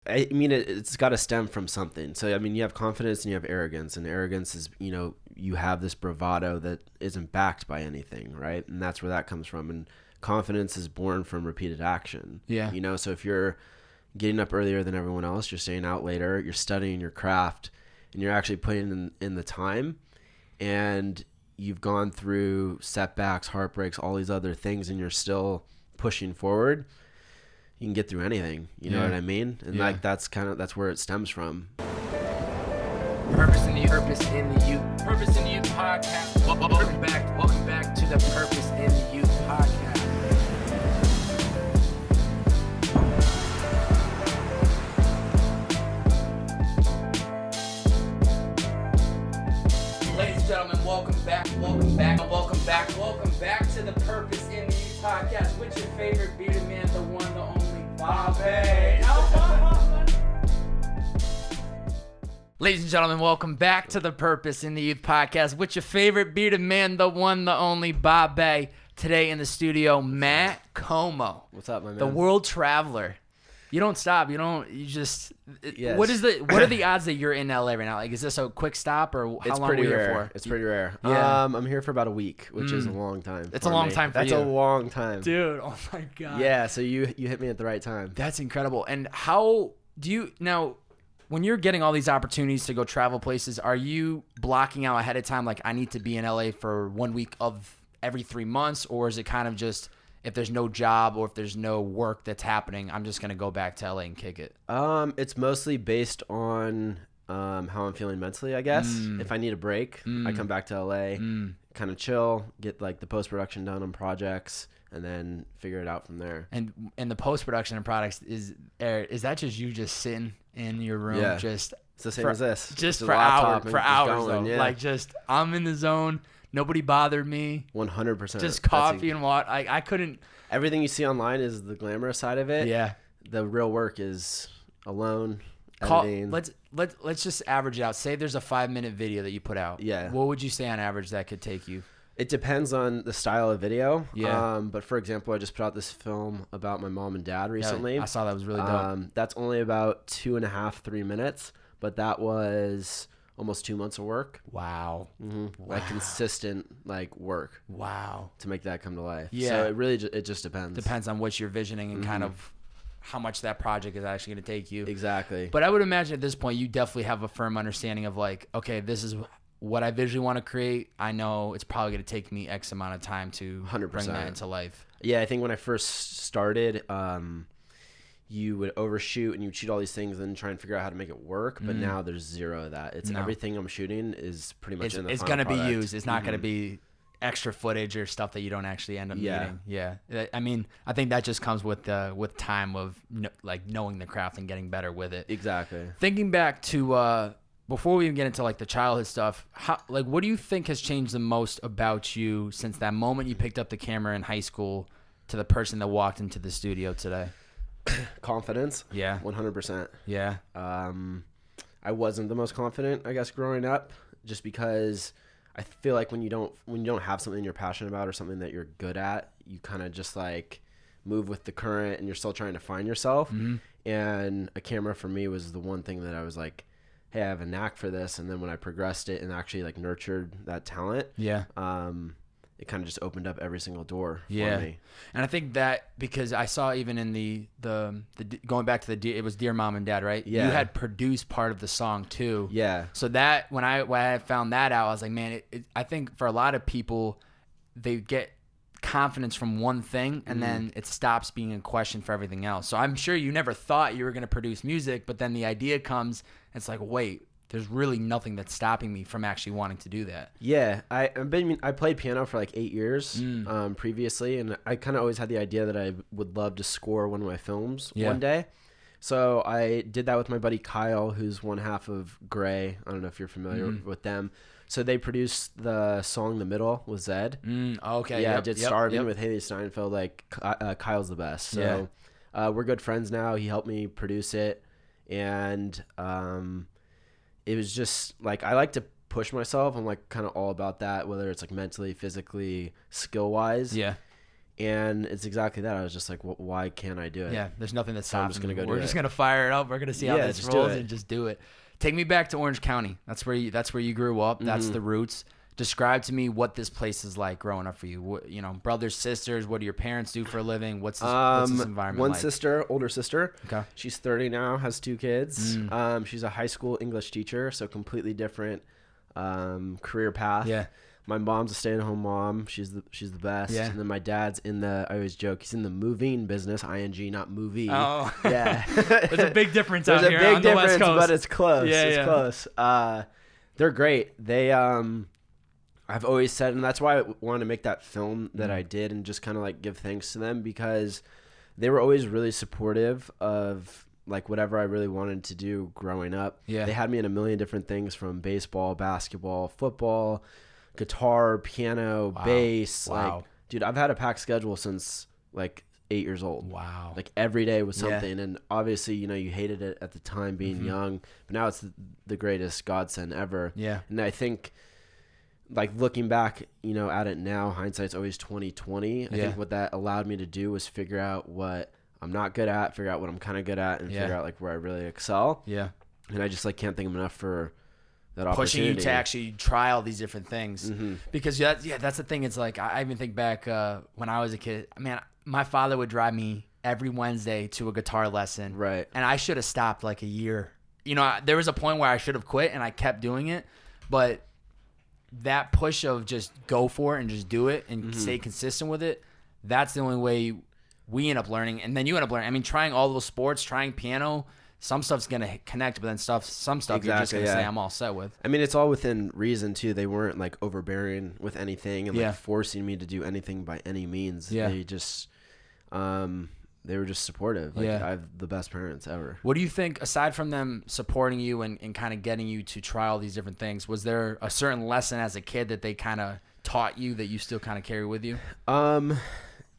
I mean, it's got to stem from something. So, I mean, you have confidence and you have arrogance. And arrogance is, you have this bravado that isn't backed by anything, right? And that's where that comes from. And confidence is born from repeated action. Yeah. So if you're getting up earlier than everyone else, you're staying out later, you're studying your craft, and you're actually putting in the time, and you've gone through setbacks, heartbreaks, all these other things, and you're still pushing forward, you can get through anything. You know what I mean? And that's where it stems from. Purpose in the Youth. Purpose in the Youth podcast. Welcome back to the Purpose in the Youth podcast. Ladies and gentlemen, welcome back to the Purpose in the Youth podcast with your favorite bearded man, the one, the only Bobbbaaaay. Ladies and gentlemen, welcome back to the Purpose in the Youth podcast with your favorite bearded man, the one, the only Bobbbaaaay. Today in the studio, Matt Komo. What's up, my man? The world traveler. You don't stop. Yes. What are the odds that you're in LA right now? Like, is this a quick stop or how long are you here for? It's pretty rare. Yeah. I'm here for about a week, which is a long time. It's a long time for you. That's a long time. Dude, oh my God. Yeah, so you hit me at the right time. That's incredible. And how do you now, when you're getting all these opportunities to go travel places, are you blocking out ahead of time, like I need to be in LA for 1 week of every 3 months, or is it kind of just if there's no job or if there's no work that's happening, I'm just going to go back to LA and kick it? It's mostly based on how I'm feeling mentally, I guess. If I need a break, I come back to LA, kind of chill, get like the post-production done on projects, and then figure it out from there. And the post-production and products, is that just you just sitting in your room? Yeah. Just it's the same as this. Just a for laptop hours going, though. yeah. Like just I'm in the zone. Nobody bothered me. 100%. Just coffee and water. I couldn't. Everything you see online is the glamorous side of it. Yeah. The real work is alone. Editing. Let's just average it out. Say there's a 5-minute video that you put out. Yeah. What would you say on average that could take you? It depends on the style of video. Yeah. But for example, I just put out this film about my mom and dad recently. Yeah, I saw that. Was really dope. That's only about 2.5-3 minutes, but that was almost 2 months of work. Wow. Mm-hmm. Wow. Like consistent work. Wow. To make that come to life. Yeah. So it really it just depends. Depends on what you're visioning and kind of how much that project is actually going to take you. Exactly. But I would imagine at this point you definitely have a firm understanding of like, okay, this is what I visually want to create. I know it's probably going to take me X amount of time to 100%. bring that into life. Yeah, I think when I first started, you would overshoot and you'd shoot all these things and try and figure out how to make it work. But now there's zero of that. It's everything I'm shooting is pretty much in the it's final going to be product. used. It's not going to be extra footage or stuff that you don't actually end up needing. Yeah. I mean, I think that just comes with time of like knowing the craft and getting better with it. Exactly. Thinking back to before we even get into like the childhood stuff, what do you think has changed the most about you since that moment you picked up the camera in high school to the person that walked into the studio today? Confidence. Yeah. 100%. Yeah. I wasn't the most confident, I guess, growing up, just because I feel like when you don't have something you're passionate about or something that you're good at, you kind of just like move with the current and you're still trying to find yourself. Mm-hmm. And a camera for me was the one thing that I was like, hey, I have a knack for this. And then when I progressed it and actually like nurtured that talent, it kind of just opened up every single door for me. And I think that because I saw even in the going back to it was Dear Mom and Dad, right? Yeah. You had produced part of the song too. Yeah. So that when I found that out, I was like, man, I think for a lot of people, they get confidence from one thing and then it stops being a question for everything else. So I'm sure you never thought you were going to produce music, but then the idea comes, and it's like, wait, there's really nothing that's stopping me from actually wanting to do that. Yeah, I played piano for like 8 years previously, and I kind of always had the idea that I would love to score one of my films one day. So I did that with my buddy Kyle, who's one half of Gray. I don't know if you're familiar with them. So they produced the song "The Middle" with Zed. Okay. Yeah, I did "Starving" with Haley Steinfeld. Like Kyle's the best. So we're good friends now. He helped me produce it, and it was just like I like to push myself. I'm like kind of all about that, whether it's like mentally, physically, skill wise. Yeah. And it's exactly that. I was just like, why can't I do it? Yeah, there's nothing that's So I'm stopping just gonna me. go We're do just it. gonna fire it up. We're gonna see how Yeah, this just do rolls it. and just do it. Take me back to Orange County. That's where you grew up. That's Mm-hmm. the roots. Describe to me what this place is like growing up for you. What, brothers, sisters. What do your parents do for a living? What's this environment One like? sister, older sister. Okay. She's 30 now, has 2 kids. She's a high school English teacher, so completely different career path. Yeah. My mom's a stay-at-home mom. She's the best. Yeah. And then my dad's I always joke, he's in the moving business, ING, not movie. Oh. Yeah. There's a big difference There's out here a big on the West difference, Coast. but it's close. Yeah, it's yeah. close. They're great. They I've always said, and that's why I wanted to make that film that I did and just kind of like give thanks to them, because they were always really supportive of like whatever I really wanted to do growing up. Yeah. They had me in a million different things, from baseball, basketball, football, guitar, piano, bass. Wow. Like, dude, I've had a packed schedule since like 8 years old. Wow. Like every day was Yeah. something. And obviously, you hated it at the time being young, but now it's the greatest godsend ever. Yeah. And I think, like, looking back, at it now, hindsight's always 20/20. I think what that allowed me to do was figure out what I'm not good at, figure out what I'm kind of good at, and figure out like where I really excel. Yeah. And I just like can't think of enough for that Pushing opportunity. you to actually try all these different things. Because that's the thing. It's like, I even think back when I was a kid, man, my father would drive me every Wednesday to a guitar lesson. Right. And I should have stopped like a year. There was a point where I should have quit, and I kept doing it. But that push of just go for it and just do it and stay consistent with it, that's the only way we end up learning. And then you end up learning. I mean, trying all those sports, trying piano, some stuff's going to connect, but then some stuff you're just going to say, I'm all set with. I mean, it's all within reason too. They weren't like overbearing with anything and like forcing me to do anything by any means. Yeah. They just, they were just supportive. Like, I have the best parents ever. What do you think, aside from them supporting you and kind of getting you to try all these different things, was there a certain lesson as a kid that they kind of taught you that you still kind of carry with you?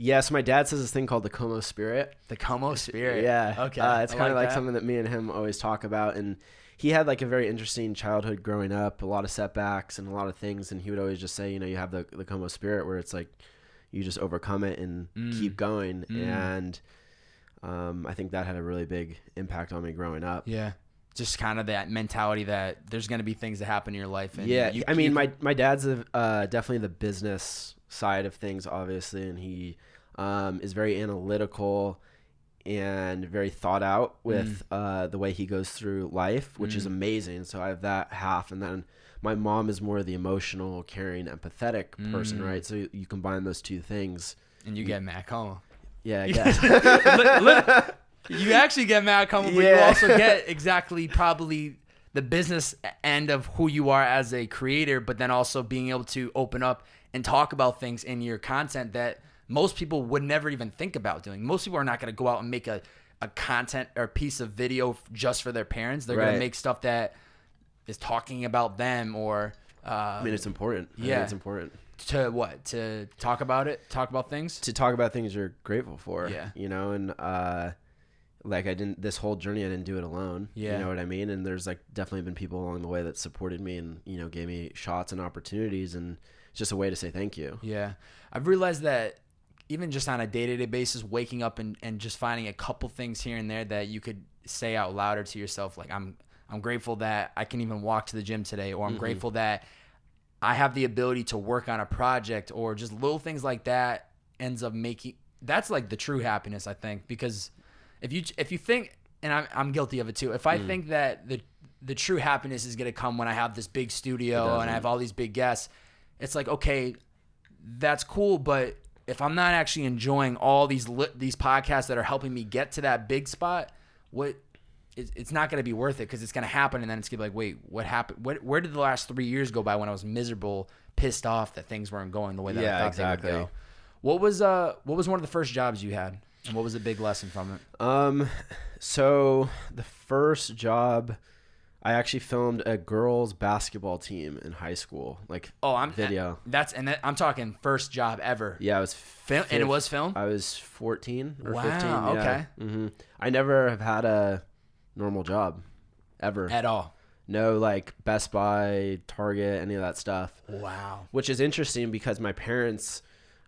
Yeah, so my dad says this thing called the Komo spirit. The Komo spirit. Yeah. Okay. It's kind of like something that me and him always talk about. And he had like a very interesting childhood growing up, a lot of setbacks and a lot of things. And he would always just say, you have the Komo spirit, where it's like you just overcome it and keep going. And I think that had a really big impact on me growing up. Yeah. Just kind of that mentality that there's going to be things that happen in your life. And I mean, my dad's definitely the business side of things, obviously, and he is very analytical and very thought out with the way he goes through life, which is amazing. So I have that half, and then my mom is more the emotional, caring, empathetic person, right? So you combine those two things, and you get Matt Komo. Yeah, I guess. You actually get Matt Komo, but you also get exactly probably the business end of who you are as a creator, but then also being able to open up and talk about things in your content that most people would never even think about doing. Most people are not going to go out and make a content or piece of video just for their parents. They're going to make stuff that is talking about them or... I mean, it's important. I think it's important. To what? To talk about it? Talk about things? To talk about things you're grateful for. Yeah. And like this whole journey, I didn't do it alone. Yeah. You know what I mean? And there's like definitely been people along the way that supported me and, gave me shots and opportunities, and it's just a way to say thank you. Yeah. I've realized that even just on a day-to-day basis, waking up and just finding a couple things here and there that you could say out louder to yourself, like I'm grateful that I can even walk to the gym today, or I'm grateful that I have the ability to work on a project, or just little things like that ends up making, that's like the true happiness, I think. Because if you think, and I'm guilty of it too, if I think that the true happiness is going to come when I have this big studio and I have all these big guests, it's like, okay, that's cool, but if I'm not actually enjoying all these podcasts that are helping me get to that big spot, it's not going to be worth it, because it's going to happen, and then it's going to be like, wait, what happened? Where did the last 3 years go by when I was miserable, pissed off that things weren't going the way that I thought they would go? What was one of the first jobs you had, and what was a big lesson from it? So the first job, I actually filmed a girls' basketball team in high school, video. I'm talking first job ever. Yeah, I was film, and it was film. I was 14 or wow, 15. Yeah. Okay. I never have had a normal job ever At all. No, like Best Buy, Target, any of that stuff. Wow. Which is interesting because my parents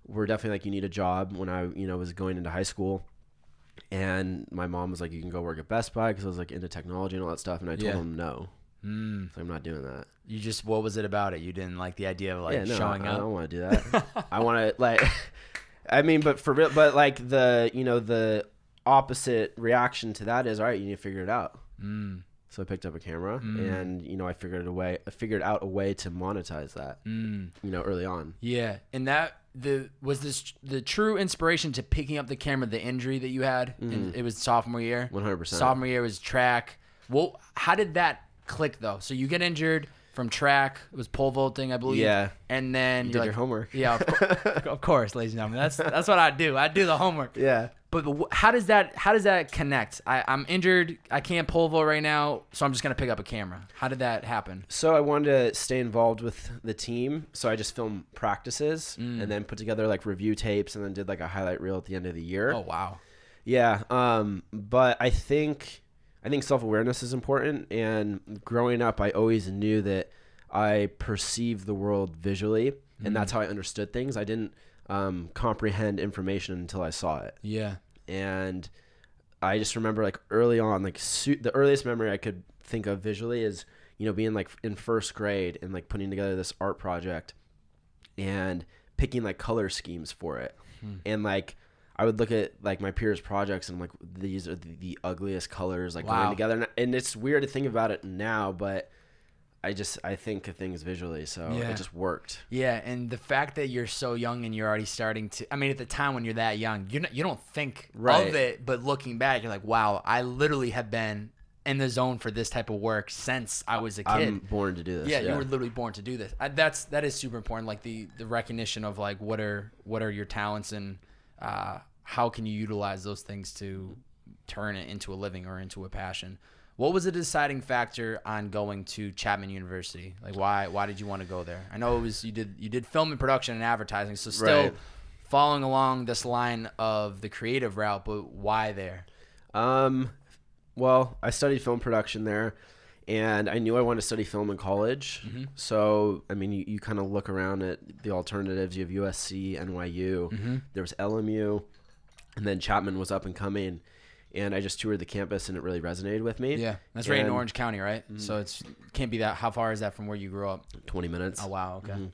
were definitely like, you need a job when I, was going into high school. And my mom was like, you can go work at Best Buy, because I was like into technology and all that stuff. And I told them no. So I'm not doing that. You just, what was it about it? You didn't like the idea of like showing up? I don't want to do that. I want to like, I mean, but for real, but like the opposite reaction to that is, all right, you need to figure it out. So I picked up a camera and, I figured out a way to monetize that, early on. Yeah. And was this the true inspiration to picking up the camera, the injury that you had? And it was sophomore year. 100%. Sophomore year was track. Well, how did that click though? So you get injured from track. It was pole vaulting, I believe. Yeah. And then you did your homework. Yeah, of course, ladies and gentlemen. That's what I do. I do the homework. Yeah. But how does that connect? I'm injured. I can't pole vault right now, so I'm just gonna pick up a camera. How did that happen? So I wanted to stay involved with the team, so I just filmed practices and then put together like review tapes and then did like a highlight reel at the end of the year. Oh wow. Yeah. But I think self-awareness is important, and growing up I always knew that I perceived the world visually, and that's how I understood things. I didn't comprehend information until I saw it. Yeah. And I just remember like early on, like the earliest memory I could think of visually is, being like in first grade and like putting together this art project and picking like color schemes for it. And like, I would look at like my peers' projects and I'm like, these are the ugliest colors like going together. And it's weird to think about it now, but I think of things visually, so it just worked. Yeah, and the fact that you're so young and you're already starting to, I mean, at the time when you're that young, you don't think of it, but looking back, you're like, wow, I literally have been in the zone for this type of work since I was a kid. I'm born to do this. Yeah, you were literally born to do this. That is super important, like the recognition of like what are your talents and how can you utilize those things to turn it into a living or into a passion. What was the deciding factor on going to Chapman University? Like, why did you want to go there? I know it was you did film and production and advertising, so still following along this line of the creative route, but why there? Well, I studied film production there, and I knew I wanted to study film in college. So, I mean, you kind of look around at the alternatives. You have USC, NYU. There was LMU, and then Chapman was up and coming. And I just toured the campus, and it really resonated with me. Yeah, that's right in Orange County, right? So it can't be that. How far is that from where you grew up? 20 minutes. Oh, wow, okay.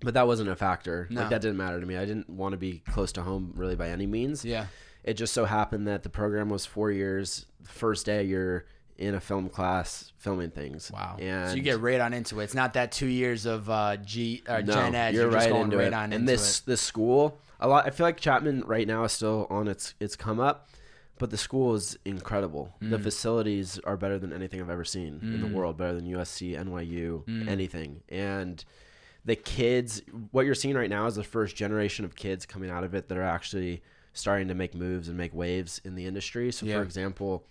But that wasn't a factor. No. Like, that didn't matter to me. I didn't want to be close to home really by any means. Yeah. It just so happened that the program was 4 years. The first day, you're in a film class filming things. Wow. And so you get right on into it. It's not that 2 years of gen ed. You're just right going into right it. on and into this school, I feel like Chapman right now is still on its come up. But the school is incredible. The facilities are better than anything I've ever seen in the world, better than USC, NYU, anything. And the kids, what you're seeing right now is the first generation of kids coming out of it that are actually starting to make moves and make waves in the industry. So, for example,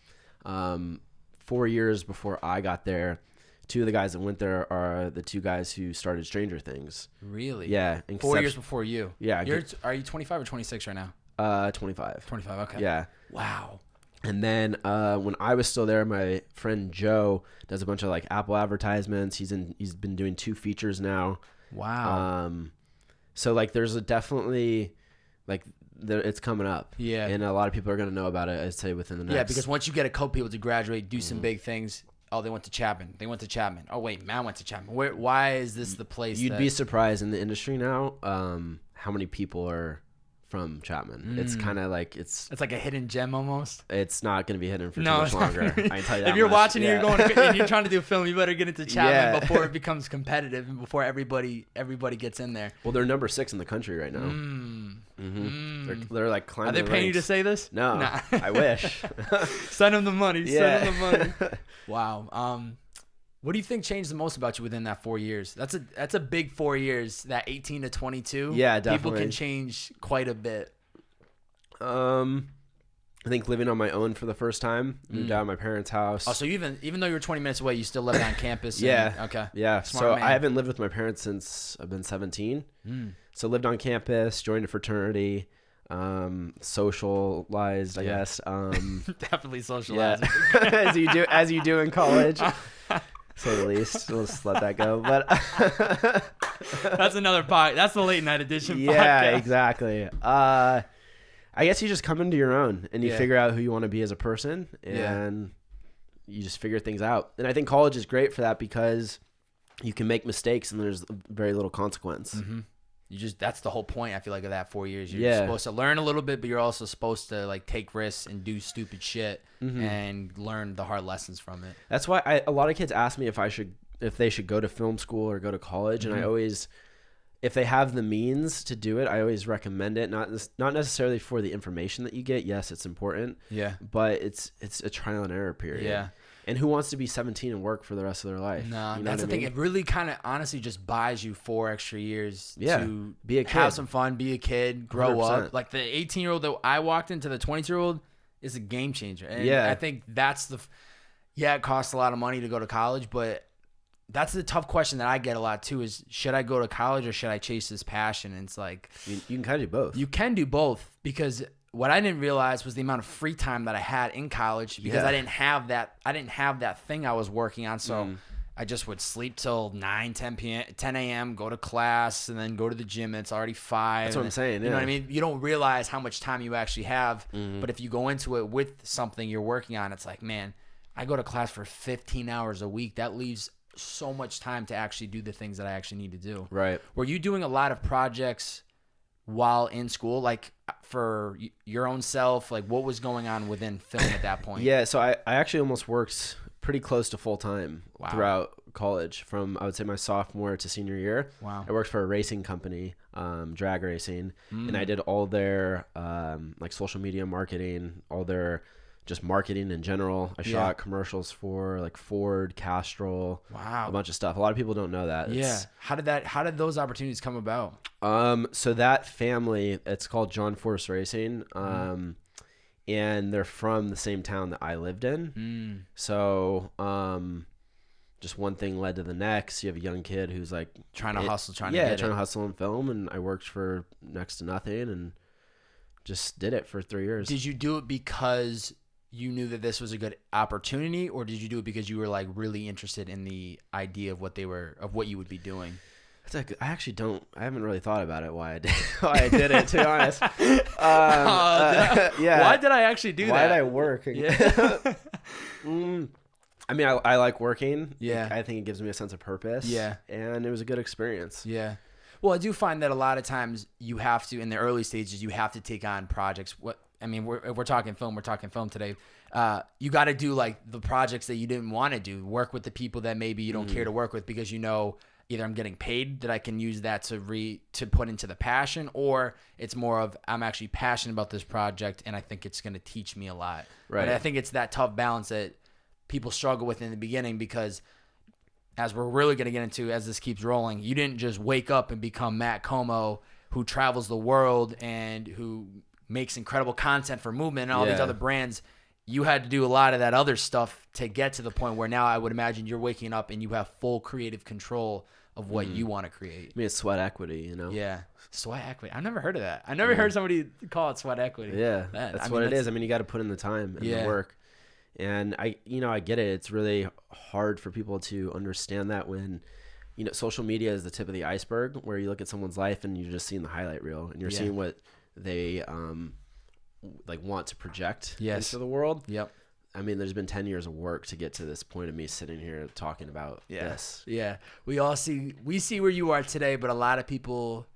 4 years before I got there, two of the guys that went there are the two guys who started Stranger Things. Really? Yeah. 4 years before you? Yeah. Are you 25 or 26 right now? 25. 25, okay. Yeah. Wow. And then when I was still there, my friend Joe does a bunch of like Apple advertisements. He's been doing 2 features now. Wow. So like there's definitely like it's coming up. Yeah. And a lot of people are going to know about it, I'd say, within the next. Yeah, because once you get a couple people to graduate, do some big things. Oh, they went to Chapman. Oh, wait, Matt went to Chapman. Why is this the place? You'd be surprised in the industry now how many people are from Chapman. It's kind of like it's like a hidden gem almost. It's not going to be hidden for too much longer. I can tell you that. If you're watching, you're going, and you're trying to do a film, you better get into Chapman before it becomes competitive and before everybody gets in there. Well, they're number 6 in the country right now. They're like climbing. Are they paying you to say this? No, nah. I wish. Send them the money. Yeah. Send them the money. Wow. What do you think changed the most about you within that 4 years? That's a big 4 years. That 18 to 22. Yeah, definitely. People can change quite a bit. I think living on my own for the first time. Moved out of my parents' house. Oh, so even though you're 20 minutes away, you still lived on campus. Yeah. Okay. Yeah. Smart so man. I haven't lived with my parents since I've been 17. So lived on campus, joined a fraternity, socialized, I guess. Definitely socialized. Yeah. as you do in college. say the least. We'll just let that go. But that's another podcast. That's the late night edition. Yeah, podcast. Exactly. I guess you just come into your own and you figure out who you want to be as a person, and you just figure things out. And I think college is great for that because you can make mistakes and there's very little consequence. Mm-hmm. That's the whole point, I feel like, of that 4 years. You're supposed to learn a little bit, but you're also supposed to like take risks and do stupid shit and learn the hard lessons from it. That's why a lot of kids ask me if they should go to film school or go to college, and I always, if they have the means to do it, I always recommend it. Not necessarily for the information that you get. Yes, it's important. Yeah. But it's a trial and error period. Yeah. And who wants to be 17 and work for the rest of their life? No, that's the thing. It really kind of honestly just buys you 4 extra years to be a kid, have some fun, be a kid, grow 100%. up. Like the 18-year-old that I walked into, the 22-year-old is a game changer. And I think that's it costs a lot of money to go to college, but that's the tough question that I get a lot too is, should I go to college or should I chase this passion? And it's like, you can kind of do both. You can do both, because what I didn't realize was the amount of free time that I had in college, because I didn't have that thing I was working on. So I just would sleep till 9, 10 a.m., go to class, and then go to the gym. And it's already 5. That's what I'm saying. You know what I mean? You don't realize how much time you actually have. But if you go into it with something you're working on, it's like, man, I go to class for 15 hours a week. That leaves so much time to actually do the things that I actually need to do. Right. Were you doing a lot of projects while in school, like for your own self? Like, what was going on within film at that point? Yeah, so I actually almost worked pretty close to full time throughout college, from I would say my sophomore to senior year. Wow. I worked for a racing company, drag racing, and I did all their like social media marketing, all their just marketing in general. I shot commercials for like Ford, Castrol, a bunch of stuff. A lot of people don't know that. How did those opportunities come about? So that family, it's called John Force Racing, and they're from the same town that I lived in. So just one thing led to the next. You have a young kid who's like trying to hustle in film, and I worked for next to nothing and just did it for 3 years. Did you do it because you knew that this was a good opportunity, or did you do it because you were like really interested in the idea of what you would be doing? I haven't really thought about it, why I did it, to be honest. Why did I actually do that? Why did I work? I mean, I like working. Yeah. I think it gives me a sense of purpose. Yeah. And it was a good experience. Yeah. Well, I do find that a lot of times you have to, in the early stages, you have to take on projects. If we're talking film today. You got to do like the projects that you didn't want to do. Work with the people that maybe you don't care to work with, because either I'm getting paid that I can use that to put into the passion, or it's more of I'm actually passionate about this project and I think it's going to teach me a lot. Right. And I think it's that tough balance that people struggle with in the beginning, because as we're really going to get into as this keeps rolling, you didn't just wake up and become Matt Komo, who travels the world and who makes incredible content for Movement and all these other brands. You had to do a lot of that other stuff to get to the point where now I would imagine you're waking up and you have full creative control of what you want to create. I mean, it's sweat equity, Yeah. Sweat equity. I've never heard of that. I never heard somebody call it sweat equity. Yeah. That's what it is. I mean, you got to put in the time and the work. And I get it. It's really hard for people to understand that when, social media is the tip of the iceberg, where you look at someone's life and you're just seeing the highlight reel and you're seeing what they like want to project into the world. Yep. I mean, there's been 10 years of work to get to this point of me sitting here talking about this. Yeah. We see where you are today, but a lot of people,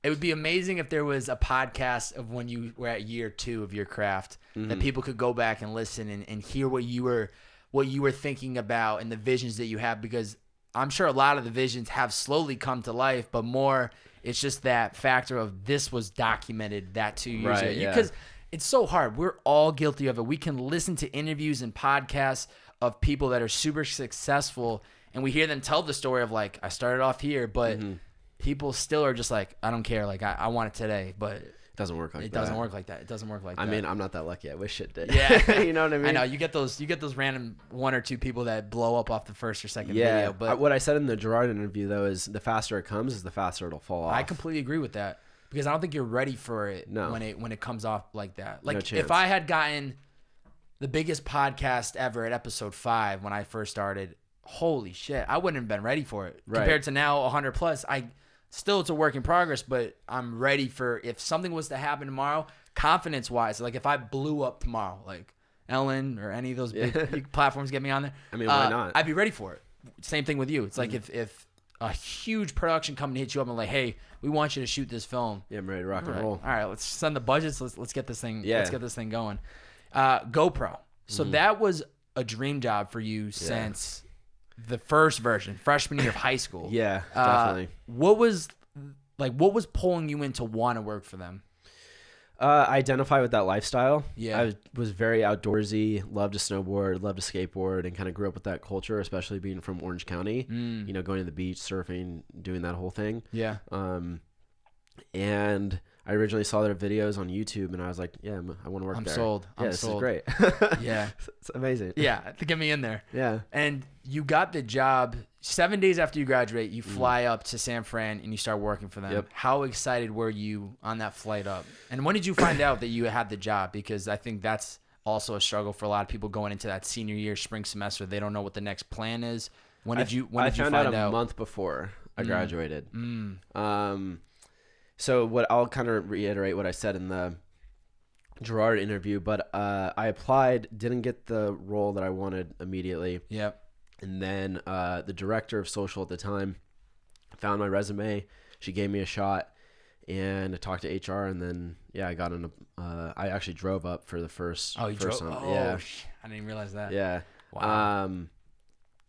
it would be amazing if there was a podcast of when you were at year 2 of your craft, that people could go back and listen and hear what you were thinking about and the visions that you have, because I'm sure a lot of the visions have slowly come to life, but more it's just that factor of this was documented that 2 years ago. Because it's so hard. We're all guilty of it. We can listen to interviews and podcasts of people that are super successful, and we hear them tell the story of like, I started off here, but people still are just like, I don't care. Like, I want it today, but it doesn't work like that. It doesn't work like that. It doesn't work like that. I mean, I'm not that lucky. I wish it did. Yeah. You know what I mean? I know. You get those random 1 or 2 people that blow up off the first or second video. But what I said in the Gerard interview, though, is the faster it comes, is the faster it'll fall off. I completely agree with that, because I don't think you're ready for it when it comes off like that. Like, if I had gotten the biggest podcast ever at episode 5 when I first started, holy shit, I wouldn't have been ready for it. Right. Compared to now 100 plus, it's a work in progress, but I'm ready for if something was to happen tomorrow, confidence wise, like if I blew up tomorrow, like Ellen or any of those big platforms get me on there. I mean, why not? I'd be ready for it. Same thing with you. It's like if a huge production company hits you up and like, hey, we want you to shoot this film. Yeah, I'm ready to rock and roll. All right, let's send the budgets. Let's get this thing. Yeah. Let's get this thing going. GoPro. So that was a dream job for you since the first version, freshman year of high school. Yeah, definitely. What was pulling you in to want to work for them? I identify with that lifestyle. Yeah. I was very outdoorsy, loved to snowboard, loved to skateboard, and kind of grew up with that culture, especially being from Orange County, you know, going to the beach, surfing, doing that whole thing. Yeah. And I originally saw their videos on YouTube, and I was like, yeah, I want to work there. I'm sold. Yeah, this is great. Yeah. It's amazing. Yeah. Get me in there. Yeah. And you got the job 7 days after you graduate. You fly up to San Fran and you start working for them. Yep. How excited were you on that flight up? And when did you find out that you had the job? Because I think that's also a struggle for a lot of people going into that senior year, spring semester. They don't know what the next plan is. When did you find out? A month before I graduated. So what I'll kind of reiterate what I said in the Gerard interview, but I applied, didn't get the role that I wanted immediately. Yep. And then the director of social at the time found my resume. She gave me a shot, and I talked to HR, and then I got in I actually drove up for the first. Oh, you first drove? time. Oh, yeah. I didn't even realize that. Yeah. Wow.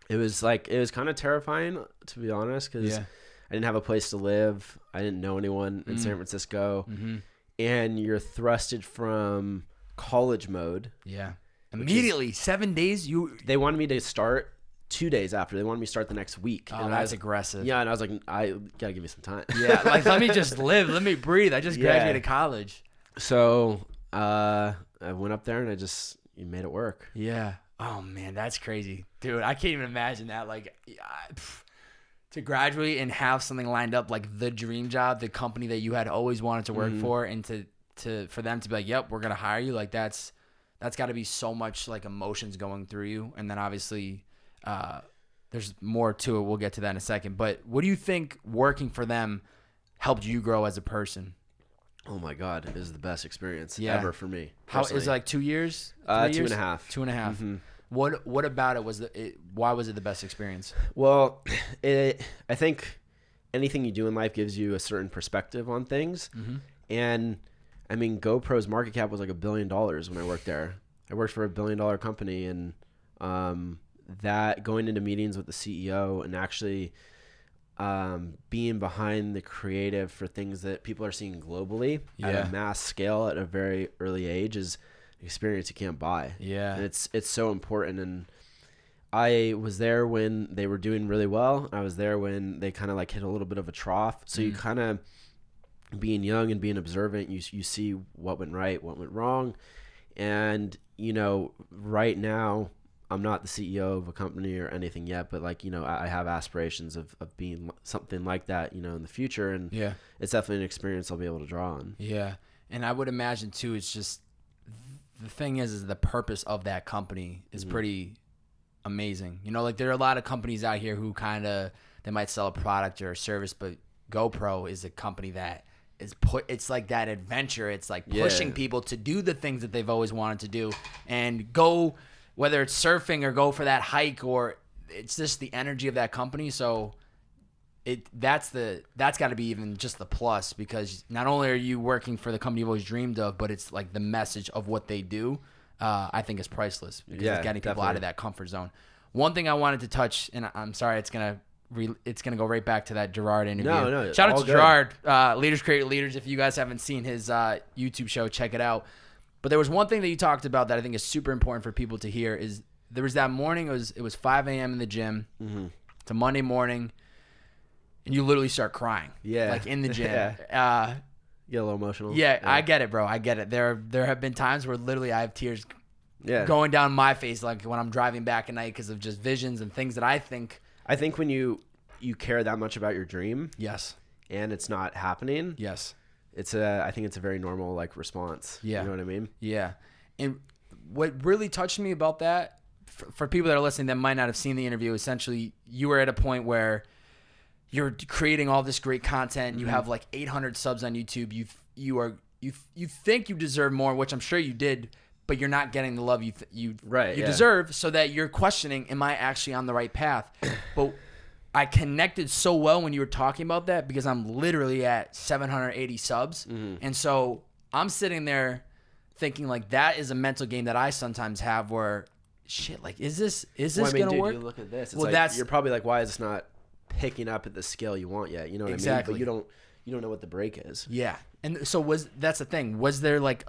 It was kind of terrifying, to be honest, because I didn't have a place to live. I didn't know anyone in San Francisco, and you're thrusted from college mode. Yeah. Immediately, 7 days. They wanted me to start 2 days after. They wanted me to start the next week. Oh, and that's aggressive. Yeah, and I was like, I gotta give me some time. Yeah, like let me just live. Let me breathe. I just graduated college. So I went up there and I made it work. Yeah. Oh man, that's crazy, dude. I can't even imagine that. Like, to graduate and have something lined up, like the dream job, the company that you had always wanted to work for, and for them to be like, yep, we're gonna hire you. Like that's got to be so much like emotions going through you, and then obviously. There's more to it. We'll get to that in a second. But what do you think working for them helped you grow as a person? Oh my God, it was the best experience ever for me. How is it like 2 years? 2 years? 2.5. 2.5. What about it why was it the best experience? Well, I think anything you do in life gives you a certain perspective on things. And I mean, GoPro's market cap was like $1 billion when I worked there. I worked for $1 billion company, and that going into meetings with the CEO and actually being behind the creative for things that people are seeing globally at a mass scale at a very early age is an experience you can't buy. Yeah. And it's so important. And I was there when they were doing really well. I was there when they kind of like hit a little bit of a trough. So you kind of, being young and being observant, you see what went right, what went wrong. And, you know, right now, I'm not the CEO of a company or anything yet, but like, you know, I have aspirations of being something like that, you know, in the future. And it's definitely an experience I'll be able to draw on. Yeah. And I would imagine too, it's just, the thing is the purpose of that company is pretty amazing. You know, like there are a lot of companies out here who they might sell a product or a service, but GoPro is a company that it's like that adventure. It's like pushing people to do the things that they've always wanted to do and go, whether it's surfing or go for that hike, or it's just the energy of that company. So that's got to be even just the plus, because not only are you working for the company you've always dreamed of, but it's like the message of what they do. I think is priceless, because it's getting people out of that comfort zone. One thing I wanted to touch, and I'm sorry, it's gonna go right back to that Gerard interview. No, shout out to Gerard, Leaders Create Leaders. If you guys haven't seen his YouTube show, check it out. But there was one thing that you talked about that I think is super important for people to hear. Is there was that morning, it was 5 a.m. in the gym. It's a Monday morning, and you literally start crying. Yeah, like in the gym. Get a little emotional. Yeah, I get it, bro. I get it. There have been times where literally I have tears going down my face, like when I'm driving back at night, because of just visions and things that I think. I think when you care that much about your dream, and it's not happening, I think it's a very normal like response. Yeah, you know what I mean? Yeah. And what really touched me about that for people that are listening that might not have seen the interview, essentially you were at a point where you're creating all this great content. You have like 800 subs on YouTube. You think you deserve more, which I'm sure you did, but you're not getting the love you deserve, so that you're questioning, am I actually on the right path? But I connected so well when you were talking about that, because I'm literally at 780 subs. And so I'm sitting there thinking like that is a mental game that I sometimes have where shit, like, is this going to work? You look at this. It's like, you're probably like, why is this not picking up at the scale you want yet? You know what I mean? But you don't know what the break is. Yeah. And so that's the thing. Was there like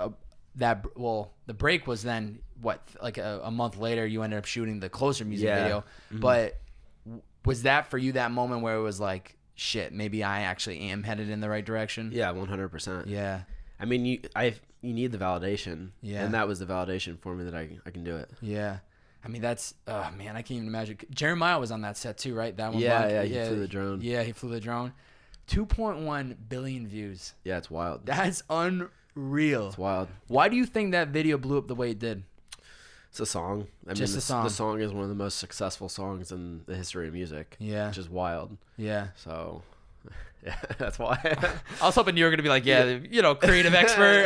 the break was then what, like a month later you ended up shooting the Closer music video. But was that for you that moment where it was like, shit, maybe I actually am headed in the right direction? Yeah, 100%. Yeah. I mean, you need the validation. Yeah. And that was the validation for me that I can do it. Yeah. I mean, that's, oh man, I can't even imagine. Jeremiah was on that set too, right? That one. Yeah, he flew the drone. Yeah, he flew the drone. 2.1 billion views. Yeah, it's wild. That's unreal. It's wild. Why do you think that video blew up the way it did? It's a song. The song is one of the most successful songs in the history of music. Yeah. Which is wild. Yeah. So, yeah, that's why. I was hoping you were going to be like, creative expert.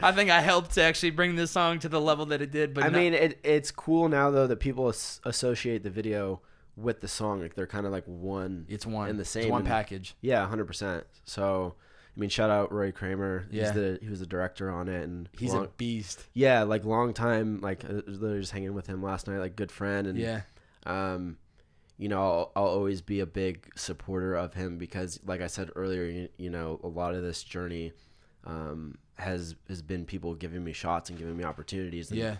I think I helped to actually bring this song to the level that it did. But I mean, it's cool now, though, that people associate the video with the song. Like, they're kind of like one. It's one. And the same. It's one package. Yeah, 100%. So, I mean, shout out Rory Kramer. Yeah. He was the director on it. And he's a beast. Yeah, like long time, like literally just hanging with him last night, like good friend. And yeah. I'll always be a big supporter of him because, like I said earlier, a lot of this journey has been people giving me shots and giving me opportunities. And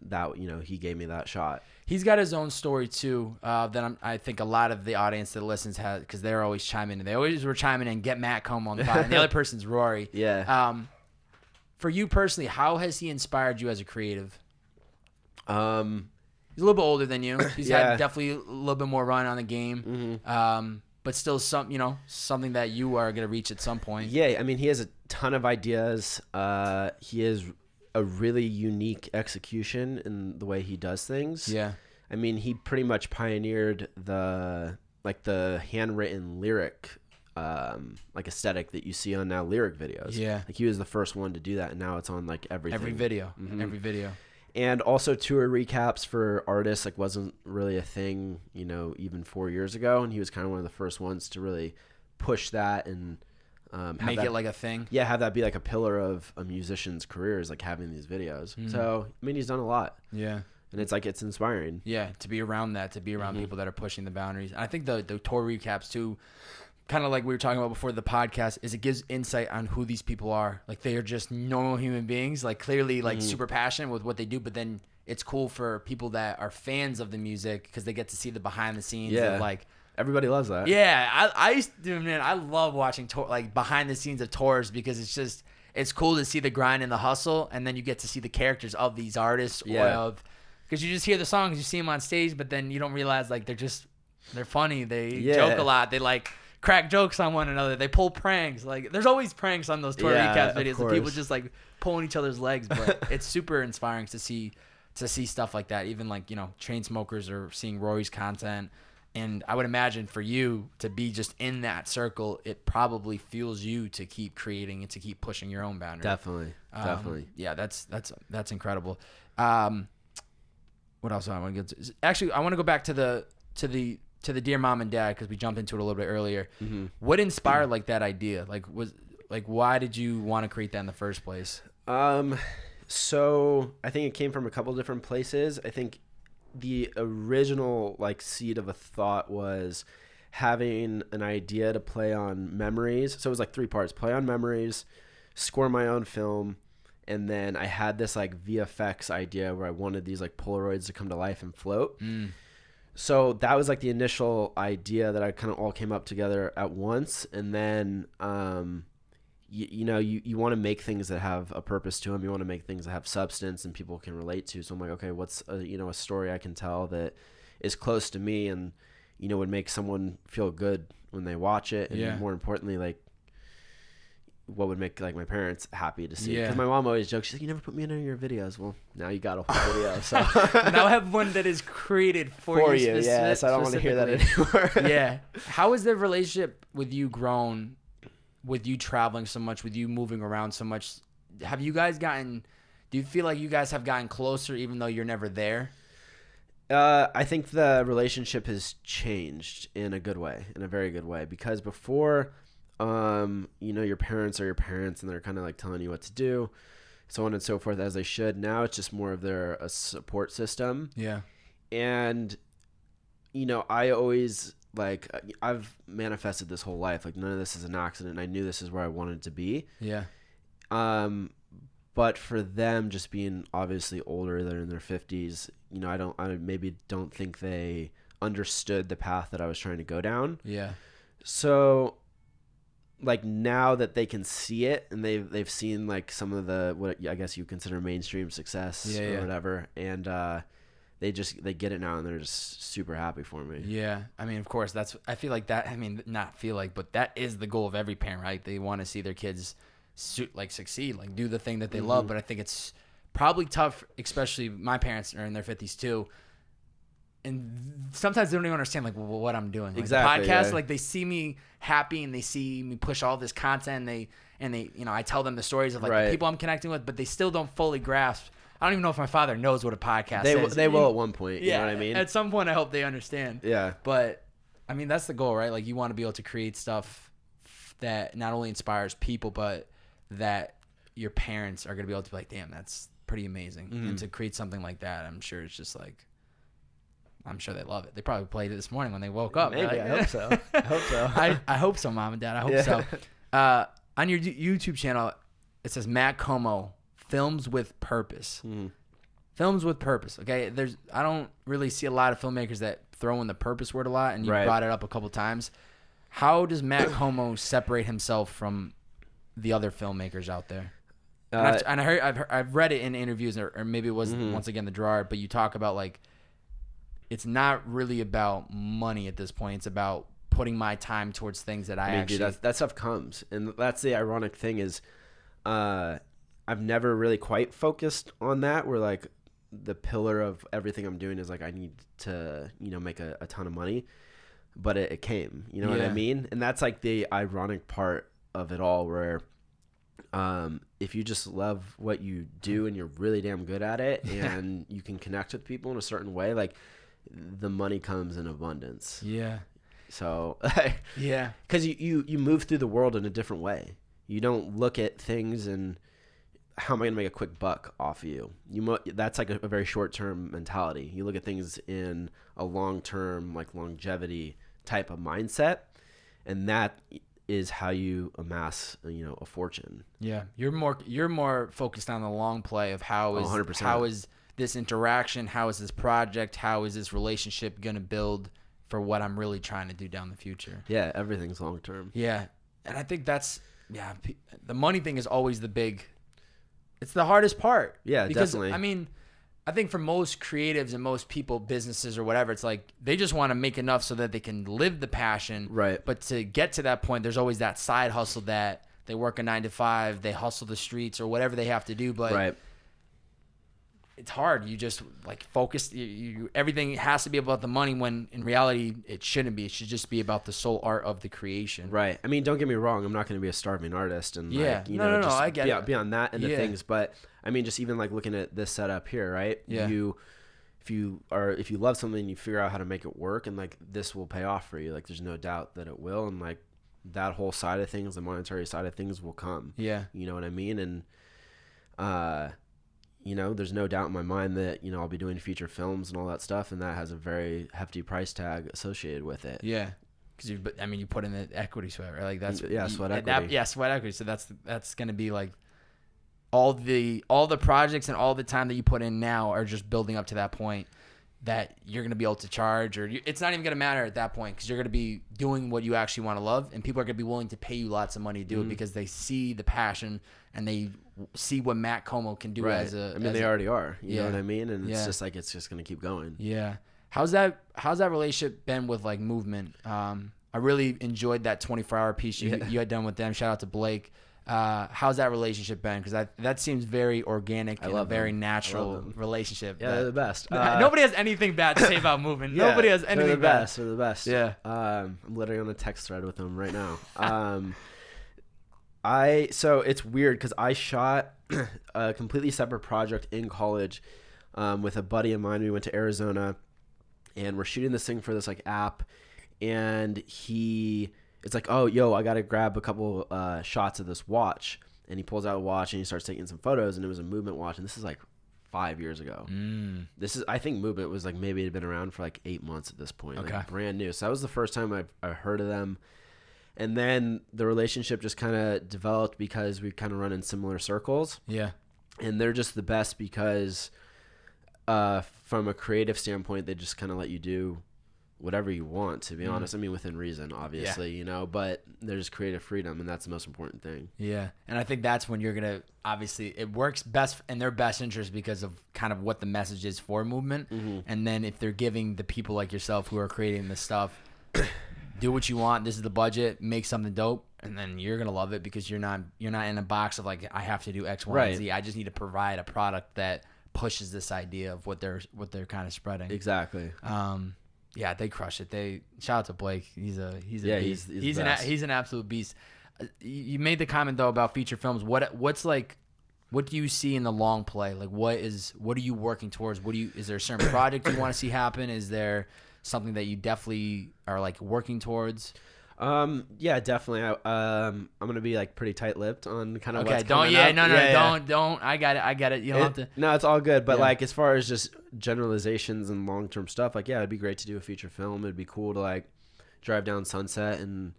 that, he gave me that shot. He's got his own story too. That I think a lot of the audience that listens has, because they're always chiming in. They always were chiming in, get Matt Komo on the pod. And the other person's Rory. Yeah. For you personally, how has he inspired you as a creative? He's a little bit older than you. He's had definitely a little bit more run on the game. But still something that you are going to reach at some point. Yeah. I mean, he has a ton of ideas. He is a really unique execution in the way he does things. Yeah. I mean, he pretty much pioneered the handwritten lyric aesthetic that you see on now lyric videos. Yeah. Like he was the first one to do that, and now it's on like everything. Every video. Every video. And also tour recaps for artists wasn't really a thing, even 4 years ago, and he was kind of one of the first ones to really push that and make it like a thing. Yeah, have that be like a pillar of a musician's career is like having these videos. So, I mean, he's done a lot. Yeah. And it's inspiring. Yeah, to be around that, to be around people that are pushing the boundaries. And I think the tour recaps too, kind of like we were talking about before the podcast, is it gives insight on who these people are. Like they are just normal human beings, like clearly like super passionate with what they do, but then it's cool for people that are fans of the music because they get to see the behind the scenes of like, everybody loves that. Yeah, I love watching behind the scenes of tours because it's cool to see the grind and the hustle, and then you get to see the characters of these artists because you just hear the songs, you see them on stage, but then you don't realize like they're funny, they joke a lot, they like crack jokes on one another, they pull pranks. Like there's always pranks on those tour recap videos and people just like pulling each other's legs, but it's super inspiring to see stuff like that. Even like Chainsmokers or seeing Rory's content. And I would imagine for you to be just in that circle, it probably fuels you to keep creating and to keep pushing your own boundaries. Definitely. Yeah, that's incredible. What else do I want to get to? Actually, I want to go back to the Dear Mom and Dad because we jumped into it a little bit earlier. What inspired like that idea? Why did you want to create that in the first place? So I think it came from a couple different places. I think the original seed of a thought was having an idea to play on memories. So it was like 3 parts: play on memories, score my own film, and then I had this VFX idea where I wanted these Polaroids to come to life and float. So that was the initial idea that I kind of all came up together at once. And then you want to make things that have a purpose to them. You want to make things that have substance and people can relate to. So I'm like, okay, what's a story I can tell that is close to me and would make someone feel good when they watch it, and more importantly, what would make like my parents happy to see. Yeah. Because my mom always jokes, she's like, you never put me in any of your videos. Well, now you got a whole video. So now I have one that is created for you. Yes, I don't want to hear that anymore. Yeah. How has the relationship with you grown, with you traveling so much, with you moving around so much? Have you guys gotten, do you feel like you guys have gotten closer even though you're never there? I think the relationship has changed in a good way, in a very good way. Because before, your parents are your parents and they're kind of like telling you what to do, so on and so forth, as they should. Now it's just more of a support system. Yeah. And, I always, like, I've manifested this whole life. Like, none of this is an accident. I knew this is where I wanted to be. Yeah. But for them, just being obviously older, they're in their 50s, I maybe don't think they understood the path that I was trying to go down. Yeah. So, like, now that they can see it and they've seen like some of what I guess you consider mainstream success or whatever, and they get it now and they're just super happy for me. Yeah. I mean, of course, I feel like that. I mean, not feel like, but that is the goal of every parent, right? They want to see their kids succeed, like do the thing that they love. But I think it's probably tough, especially my parents are in their 50s too, and sometimes they don't even understand like what I'm doing. Like, exactly. The podcast, yeah. like they see me happy and they see me push all this content, and they I tell them the stories of like the people I'm connecting with, but they still don't fully grasp. I don't even know if my father knows what a podcast is. They will at one point. You know what I mean? At some point, I hope they understand. Yeah. But I mean, that's the goal, right? Like you want to be able to create stuff that not only inspires people, but that your parents are going to be able to be like, damn, that's pretty amazing. And to create something like that, I'm sure it's just like, I'm sure they love it. They probably played it this morning when they woke up. Maybe. Like, I hope so. I hope so, Mom and Dad. I hope so. On your YouTube channel, it says Matt Komo, Films with Purpose. Films with Purpose. Okay. I don't really see a lot of filmmakers that throw in the purpose word a lot. And you brought it up a couple times. How does Matt Komo separate himself from the other filmmakers out there? And I've read it in interviews, or maybe it was once again the drawer, but you talk about like it's not really about money at this point. It's about putting my time towards things that I actually. Dude, that stuff comes, and that's the ironic thing is, I've never really quite focused on that. Where like the pillar of everything I'm doing is like I need to make a ton of money, but it came. You know what I mean? And that's like the ironic part of it all, where if you just love what you do and you're really damn good at it and you can connect with people in a certain way, like the money comes in abundance. Yeah. So yeah, because you move through the world in a different way. You don't look at things and how am I going to make a quick buck off of you? That's like a very short-term mentality. You look at things in a long-term, like longevity type of mindset, and that is how you amass, a fortune. Yeah, you're more focused on the long play of how is this interaction, how is this project, how is this relationship going to build for what I'm really trying to do down the future. Yeah, everything's long term. Yeah, and I think the money thing is always it's the hardest part. Yeah, because, definitely. I mean, I think for most creatives and most people, businesses or whatever, it's like they just want to make enough so that they can live the passion. Right. But to get to that point, there's always that side hustle that they work a 9 to 5, they hustle the streets or whatever they have to do. But it's hard. You just like focus. Everything has to be about the money when in reality it shouldn't be. It should just be about the soul art of the creation. Right. I mean, don't get me wrong. I'm not going to be a starving artist and no, I get it. Beyond that end of things. But I mean, just even like looking at this setup here, right? Yeah. If you love something, you figure out how to make it work, and like this will pay off for you. Like there's no doubt that it will, and like that whole side of things, the monetary side of things, will come. Yeah. You know what I mean? And there's no doubt in my mind that I'll be doing feature films and all that stuff, and that has a very hefty price tag associated with it. Yeah. Because you put in the equity sweat, right? Like that's sweat equity. Sweat equity. So that's gonna be like all the projects and all the time that you put in now are just building up to that point that you're gonna be able to charge, or it's not even gonna matter at that point because you're gonna be doing what you actually want to love, and people are gonna be willing to pay you lots of money to do it because they see the passion and they see what Matt Komo can do as a. I mean, they already are. You know what I mean? And it's just like it's just gonna keep going. Yeah. How's that relationship been with like Movement? I really enjoyed that 24-hour piece you had done with them. Shout out to Blake. How's that relationship been? Because that seems very organic and a very natural relationship. Yeah, they're the best. Nobody has anything bad to say about movement. Nobody has anything bad. They're the best. Yeah. I'm literally on a text thread with them right now. So it's weird because I shot a completely separate project in college with a buddy of mine. We went to Arizona and we're shooting this thing for this like app, and it's like, oh, yo, I got to grab a couple shots of this watch. And he pulls out a watch and he starts taking some photos, and it was a Movement watch. And this is like 5 years ago. I think Movement was like, maybe it had been around for like 8 months at this point. Okay. Like brand new. So that was the first time I heard of them. And then the relationship just kind of developed because we kind of run in similar circles. Yeah. And they're just the best because from a creative standpoint, they just kind of let you do whatever you want, to be honest. I mean, within reason, obviously, but there's creative freedom, and that's the most important thing. Yeah. And I think that's when you're going to, obviously, it works best in their best interest because of kind of what the message is for Movement. Mm-hmm. And then if they're giving the people like yourself who are creating this stuff, do what you want, this is the budget, make something dope, and then you're going to love it because you're not in a box of like, I have to do X, Y, and Z. I just need to provide a product that pushes this idea of what they're kind of spreading. Exactly. Yeah, they crush it. Shout out to Blake. He's a beast. He's an absolute beast. You made the comment though about feature films. What do you see in the long play? Like what are you working towards? Is there a certain project you want to see happen? Is there something that you definitely are like working towards? Yeah, definitely. I'm gonna be like pretty tight-lipped on kind of what's coming up. Don't. I got it. You don't have to. No, it's all good. But like as far as just generalizations and long-term stuff, like it'd be great to do a feature film. It'd be cool to like drive down Sunset and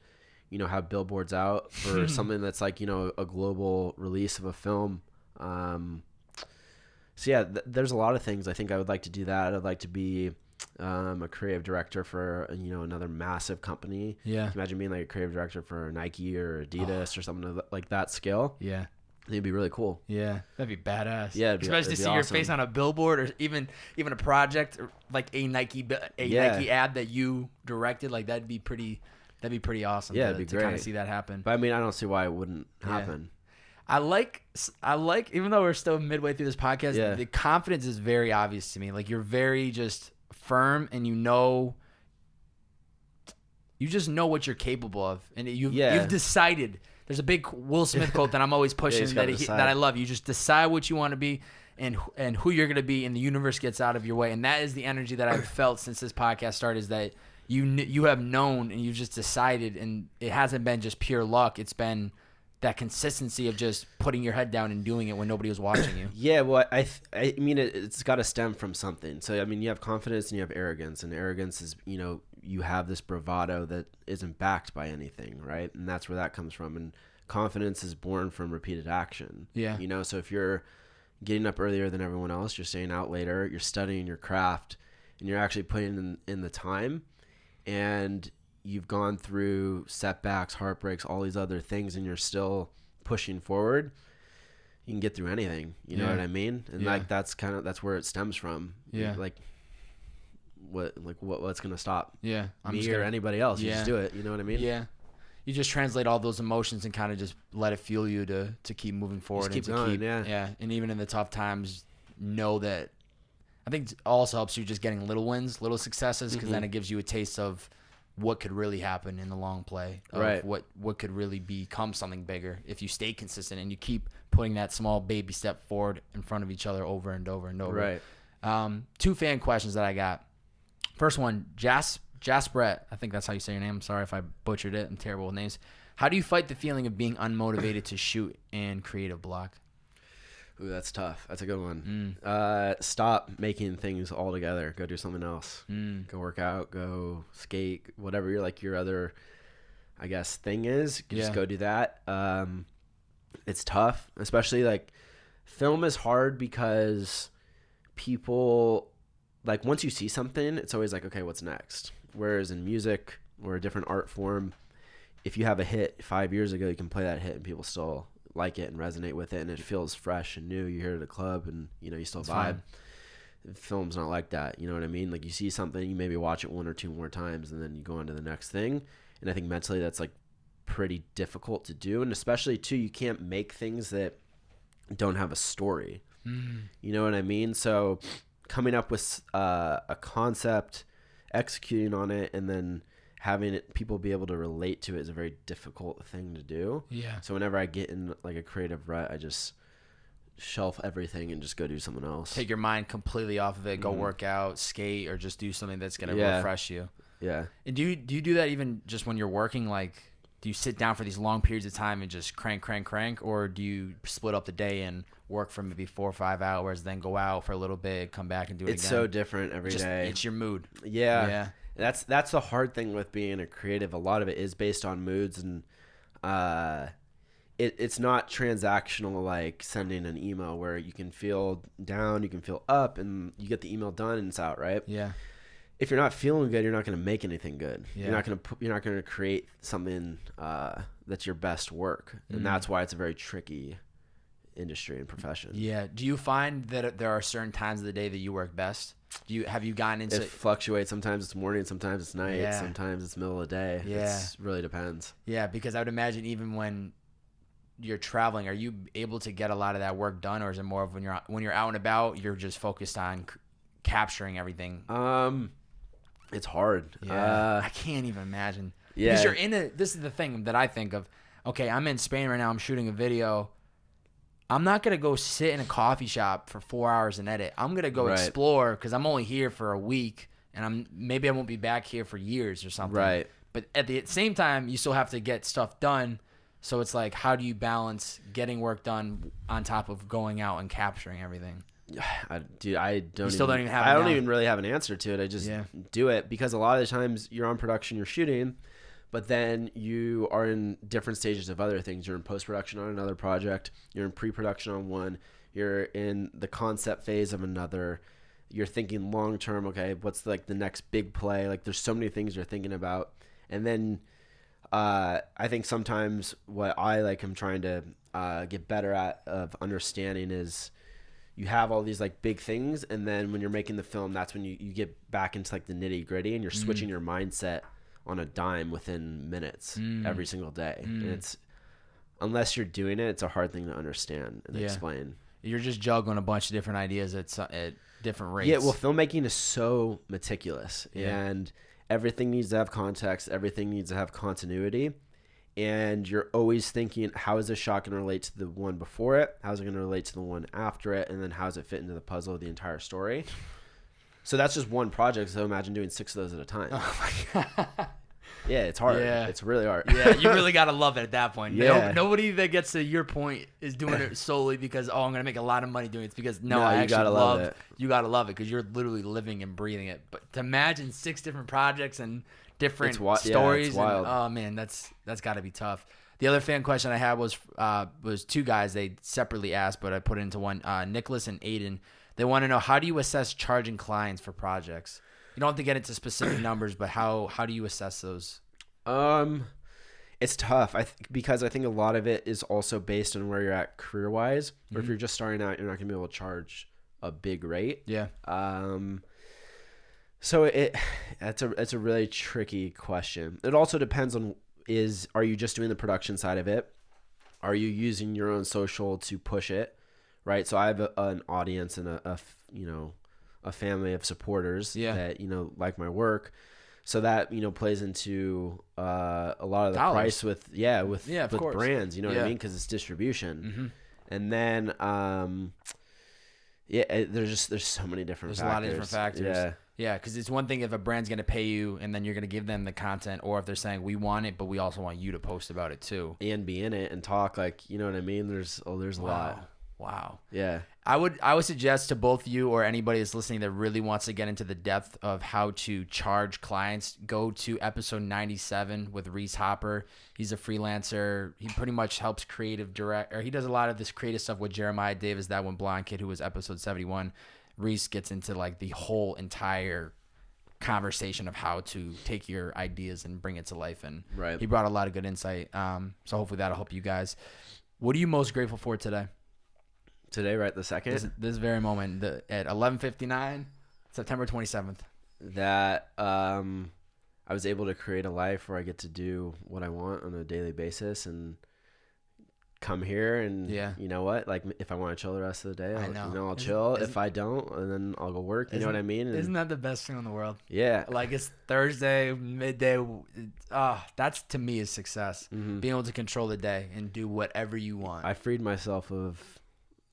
have billboards out for something that's like a global release of a film. So yeah, there's a lot of things I think I would like to do that. I'd like to be a creative director for another massive company. Yeah, imagine being like a creative director for Nike or Adidas or something like that scale. Yeah, it'd be really cool. Yeah, that'd be badass. Yeah, especially to see awesome. Your face on a billboard or even a project like a Nike ad that you directed. Like that'd be pretty awesome. Yeah, it'd be great to kind of see that happen. But I mean, I don't see why it wouldn't happen. I like, even though we're still midway through this podcast, the confidence is very obvious to me. Like you're very just firm, and you just know what you're capable of, and you've decided. There's a big Will Smith quote that I'm always pushing that I love. You just decide what you want to be and who you're going to be, and the universe gets out of your way. And that is the energy that I've felt since this podcast started, is that you have known and you just decided, and it hasn't been just pure luck. It's been that consistency of just putting your head down and doing it when nobody was watching you. Yeah, well, I mean, it's got to stem from something. So, I mean, you have confidence and you have arrogance. And arrogance is, you have this bravado that isn't backed by anything, right? And that's where that comes from. And confidence is born from repeated action. Yeah. So if you're getting up earlier than everyone else, you're staying out later, you're studying your craft, and you're actually putting in the time, and you've gone through setbacks, heartbreaks, all these other things, and you're still pushing forward, you can get through anything. You know what I mean? And like that's where it stems from. Yeah. Like what's gonna stop? Yeah. Me or anybody else. You just do it. You know what I mean? Yeah. You just translate all those emotions and kind of just let it fuel you to keep moving forward. Just keep going. Yeah. And even in the tough times, know that. I think it also helps you just getting little wins, little successes, because then it gives you a taste of what could really happen in the long play, of right? What could really become something bigger if you stay consistent and you keep putting that small baby step forward in front of each other over and over and over. Right. 2 fan questions that I got. First one, Jasperette, I think that's how you say your name. I'm sorry if I butchered it. I'm terrible with names. How do you fight the feeling of being unmotivated to shoot and creative block? Ooh, that's tough. That's a good one. Stop making things all together. Go do something else. Go work out. Go skate. Whatever your other, I guess, thing is. Just go do that. It's tough, especially like film is hard because people like once you see something, it's always like, okay, what's next? Whereas in music or a different art form, if you have a hit 5 years ago, you can play that hit and people still like it and resonate with it, and it feels fresh and new. You hear it at a club and you still vibe. Film's not like that. You know what I mean? Like you see something, you maybe watch it 1 or 2 more times, and then you go on to the next thing. And I think mentally that's like pretty difficult to do. And especially too, you can't make things that don't have a story. You know what I mean? So coming up with a concept, executing on it, and then having people be able to relate to it is a very difficult thing to do. Yeah. So whenever I get in like a creative rut, I just shelf everything and just go do something else. Take your mind completely off of it. Go work out, skate, or just do something that's gonna refresh you. Yeah. And do you do that even just when you're working? Like, do you sit down for these long periods of time and just crank, or do you split up the day and work for maybe 4 or 5 hours, then go out for a little bit, come back and do it again? It's so different every day. It's your mood. Yeah. That's the hard thing with being a creative. A lot of it is based on moods, and it's not transactional like sending an email where you can feel down, you can feel up, and you get the email done and it's out, right? Yeah. If you're not feeling good, you're not going to make anything good. Yeah. You're not going to create something that's your best work, and that's why it's a very tricky industry and profession. Yeah. Do you find that there are certain times of the day that you work best? Have you gotten into it? Fluctuates. Sometimes it's morning, sometimes it's night, Yeah. sometimes it's middle of the day. Yeah. It really depends. Yeah, because I would imagine even when you're traveling, are you able to get a lot of that work done, or is it more of when you're out and about, you're just focused on capturing everything? It's hard. Yeah. I can't even imagine. Yeah. Because you're in it. This is the thing that I think of. Okay, I'm in Spain right now. I'm shooting a video. I'm not going to go sit in a coffee shop for 4 hours and edit. I'm going to go explore because I'm only here for a week, and maybe I won't be back here for years or something. Right. But at the same time, you still have to get stuff done. So it's like, how do you balance getting work done on top of going out and capturing everything? I don't even really have an answer to it. I just do it because a lot of the times you're on production, you're shooting, but then you are in different stages of other things. You're in post-production on another project. You're in pre-production on one. You're in the concept phase of another. You're thinking long-term, okay, what's like the next big play? Like there's so many things you're thinking about. And then I think sometimes what I'm trying to get better at of understanding is you have all these like big things, and then when you're making the film, that's when you get back into like the nitty gritty, and you're switching your mindset on a dime within minutes every single day. And it's, unless you're doing it, it's a hard thing to understand and explain. You're just juggling a bunch of different ideas at different rates. Yeah, well, filmmaking is so meticulous, and everything needs to have context. Everything needs to have continuity. And you're always thinking, how is this shot going to relate to the one before it? How's it going to relate to the one after it? And then how does it fit into the puzzle of the entire story? So that's just one project. So imagine doing 6 of those at a time. Oh my God. Yeah, it's hard. Yeah. It's really hard. Yeah, you really got to love it at that point. Yeah. Nobody that gets to your point is doing it solely because, I'm going to make a lot of money doing it. It's because, No, I you actually gotta love it. You got to love it because you're literally living and breathing it. But to imagine 6 different projects and different stories. It's wild. And, oh, man, that's got to be tough. The other fan question I had was 2 guys. They separately asked, but I put it into one. Nicholas and Aiden. They want to know, how do you assess charging clients for projects? You don't have to get into specific numbers, but how do you assess those? It's tough. Because I think a lot of it is also based on where you're at career wise. Or if you're just starting out, you're not gonna be able to charge a big rate. Yeah. So it's a really tricky question. It also depends on are you just doing the production side of it? Are you using your own social to push it? Right. So I have an audience and a family of supporters that, like my work. So that, plays into a lot of the price with brands, what I mean? Because it's distribution. And then, there's so many different factors. There's a lot of different factors. Yeah, because it's one thing if a brand's going to pay you and then you're going to give them the content, or if they're saying, we want it, but we also want you to post about it too. And be in it and talk, like, you know what I mean? There's a lot. Wow. Yeah. I would suggest to both you or anybody that's listening that really wants to get into the depth of how to charge clients, go to episode 97 with Reese Hopper. He's a freelancer. He pretty much helps he does a lot of this creative stuff with Jeremiah Davis, that one blonde kid who was episode 71. Reese gets into like the whole entire conversation of how to take your ideas and bring it to life. And he brought a lot of good insight. So hopefully that'll help you guys. What are you most grateful for today? Today, right the second? This very moment, at 11:59, September 27th. That I I was able to create a life where I get to do what I want on a daily basis and come here and you know what, like if I want to chill the rest of the day, I'll chill. If I don't, and then I'll go work. You know what I mean? And isn't that the best thing in the world? Yeah. Like it's Thursday, midday. That's to me is success. Being able to control the day and do whatever you want. I freed myself of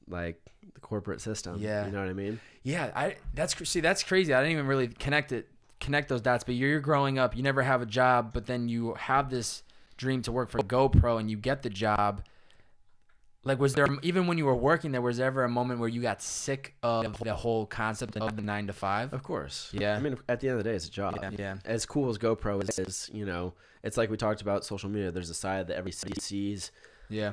like the corporate system. Yeah. You know what I mean? Yeah. That's crazy. I didn't even really connect those dots, but you're growing up, you never have a job, but then you have this dream to work for GoPro and you get the job. Like, was there, even when you were working there, was there ever a moment where you got sick of the whole concept of the 9 to 5? Of course. Yeah. I mean, at the end of the day, it's a job. Yeah. As cool as GoPro is, you know, it's like we talked about social media. There's a side that every city sees. Yeah.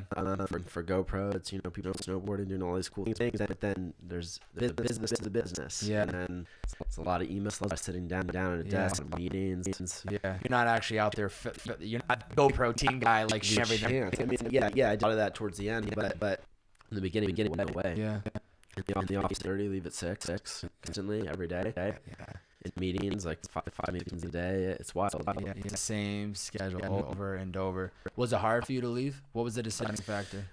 For GoPro, it's, you know, people snowboarding, doing all these cool things. But then there's the business is a business. Yeah. And then it's a lot of emails, sitting down at a desk, and meetings. Yeah. You're not actually out there. You're not GoPro team guy, like everything. I mean, I did all of that towards the end, but in the beginning, went away. Yeah. In the office 30, leave at 6, constantly, every day. Yeah. In meetings, like five meetings a day. It's wild. Yeah, same schedule over and over. Was it hard for you to leave? What was the deciding factor?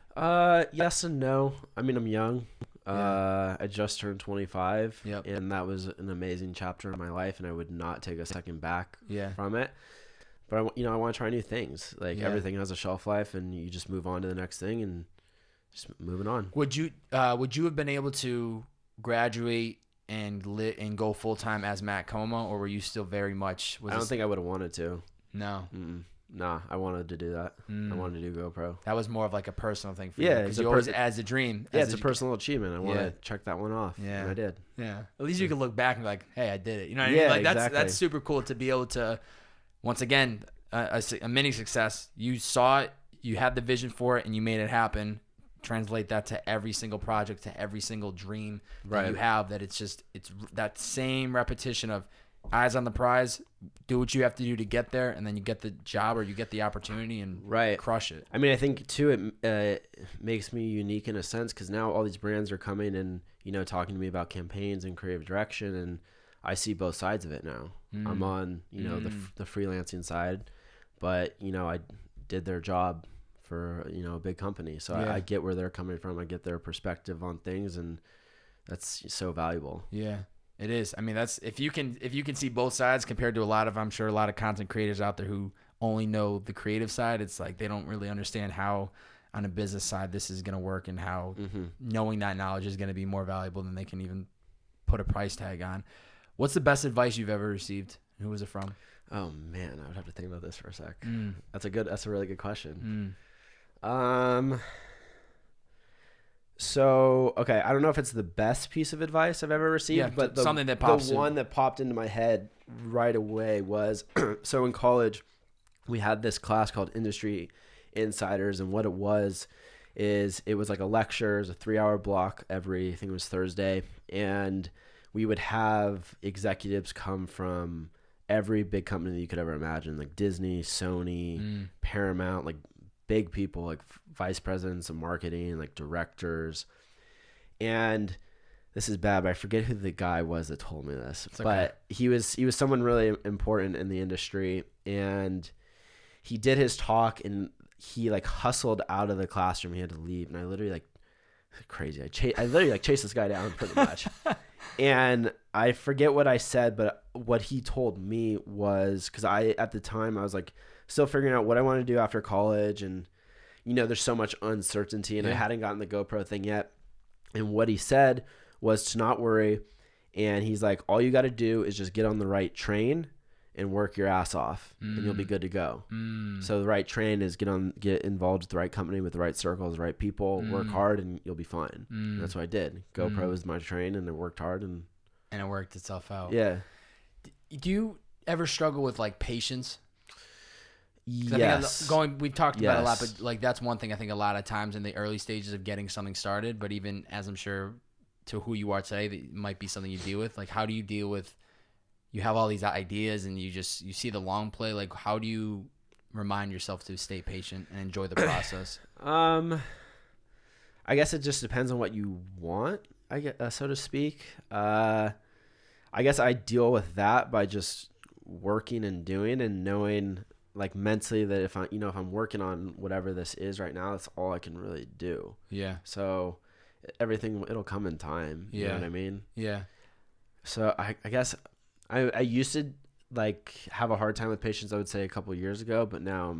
Yes and no. I mean, I'm young. I just turned 25. Yep. And that was an amazing chapter in my life, and I would not take a second back from it. But I want to try new things. Like everything has a shelf life, and you just move on to the next thing and just moving on. Would you have been able to graduate and go full time as Matt Komo, or were you still very much? I don't think I would have wanted to. No. Nah, I wanted to do that. I wanted to do GoPro. That was more of like a personal thing for you. Yeah, because you always as a dream. Yeah, it's a personal achievement. I want to check that one off. Yeah, and I did. Yeah, at least you can look back and be like, hey, I did it. You know what I mean? Like exactly. That's super cool to be able to. Once again, a mini success. You saw it, you had the vision for it, and you made it happen. Translate that to every single project, to every single dream that you have. That it's that same repetition of eyes on the prize, do what you have to do to get there, and then you get the job or you get the opportunity and crush it. I mean, I think too it makes me unique in a sense, because now all these brands are coming and, you know, talking to me about campaigns and creative direction, and I see both sides of it now. I'm on, you know, the freelancing side, but, you know, I did their job for, you know, a big company, so I get where they're coming from. I get their perspective on things, and that's so valuable. Yeah, it is. I mean, that's if you can see both sides compared to I'm sure a lot of content creators out there who only know the creative side. It's like they don't really understand how on a business side this is going to work, and how knowing that knowledge is going to be more valuable than they can even put a price tag on. What's the best advice you've ever received? Who was it from? Oh man, I would have to think about this for a sec. That's a really good question. So, okay, I don't know if it's the best piece of advice I've ever received, but something that pops the one that popped into my head right away was, so in college, we had this class called Industry Insiders, and what it was is it was like a lecture, it was a 3-hour block I think it was Thursday, and we would have executives come from every big company that you could ever imagine, like Disney, Sony, Paramount, like big people, like vice presidents of marketing, like directors. And this is bad, but I forget who the guy was that told me this. It's but okay. He was someone really important in the industry, and he did his talk, and he like hustled out of the classroom. He had to leave, and I literally like crazy. I literally like chased this guy down pretty much. And I forget what I said, but what he told me was, because at the time I was like still figuring out what I want to do after college, and you know, there's so much uncertainty, and I hadn't gotten the GoPro thing yet. And what he said was to not worry, and he's like, all you got to do is just get on the right train and work your ass off, and you'll be good to go. So the right train is get involved with the right company, with the right circles, the right people, work hard, and you'll be fine. And that's what I did. GoPro is my train, and I worked hard, and it worked itself out. Yeah. Do you ever struggle with like patience? Yes. We've talked about it a lot, but like that's one thing I think a lot of times in the early stages of getting something started, but even as I'm sure to who you are today, that might be something you deal with. Like, how do you deal with, you have all these ideas and you see the long play, like how do you remind yourself to stay patient and enjoy the process? I guess it just depends on what you want, so to speak. I guess I deal with that by just working and doing and knowing like mentally that if I'm working on whatever this is right now, that's all I can really do. Yeah. So everything, it'll come in time. You know what I mean? Yeah. So I guess I used to like have a hard time with patience, I would say a couple of years ago, but now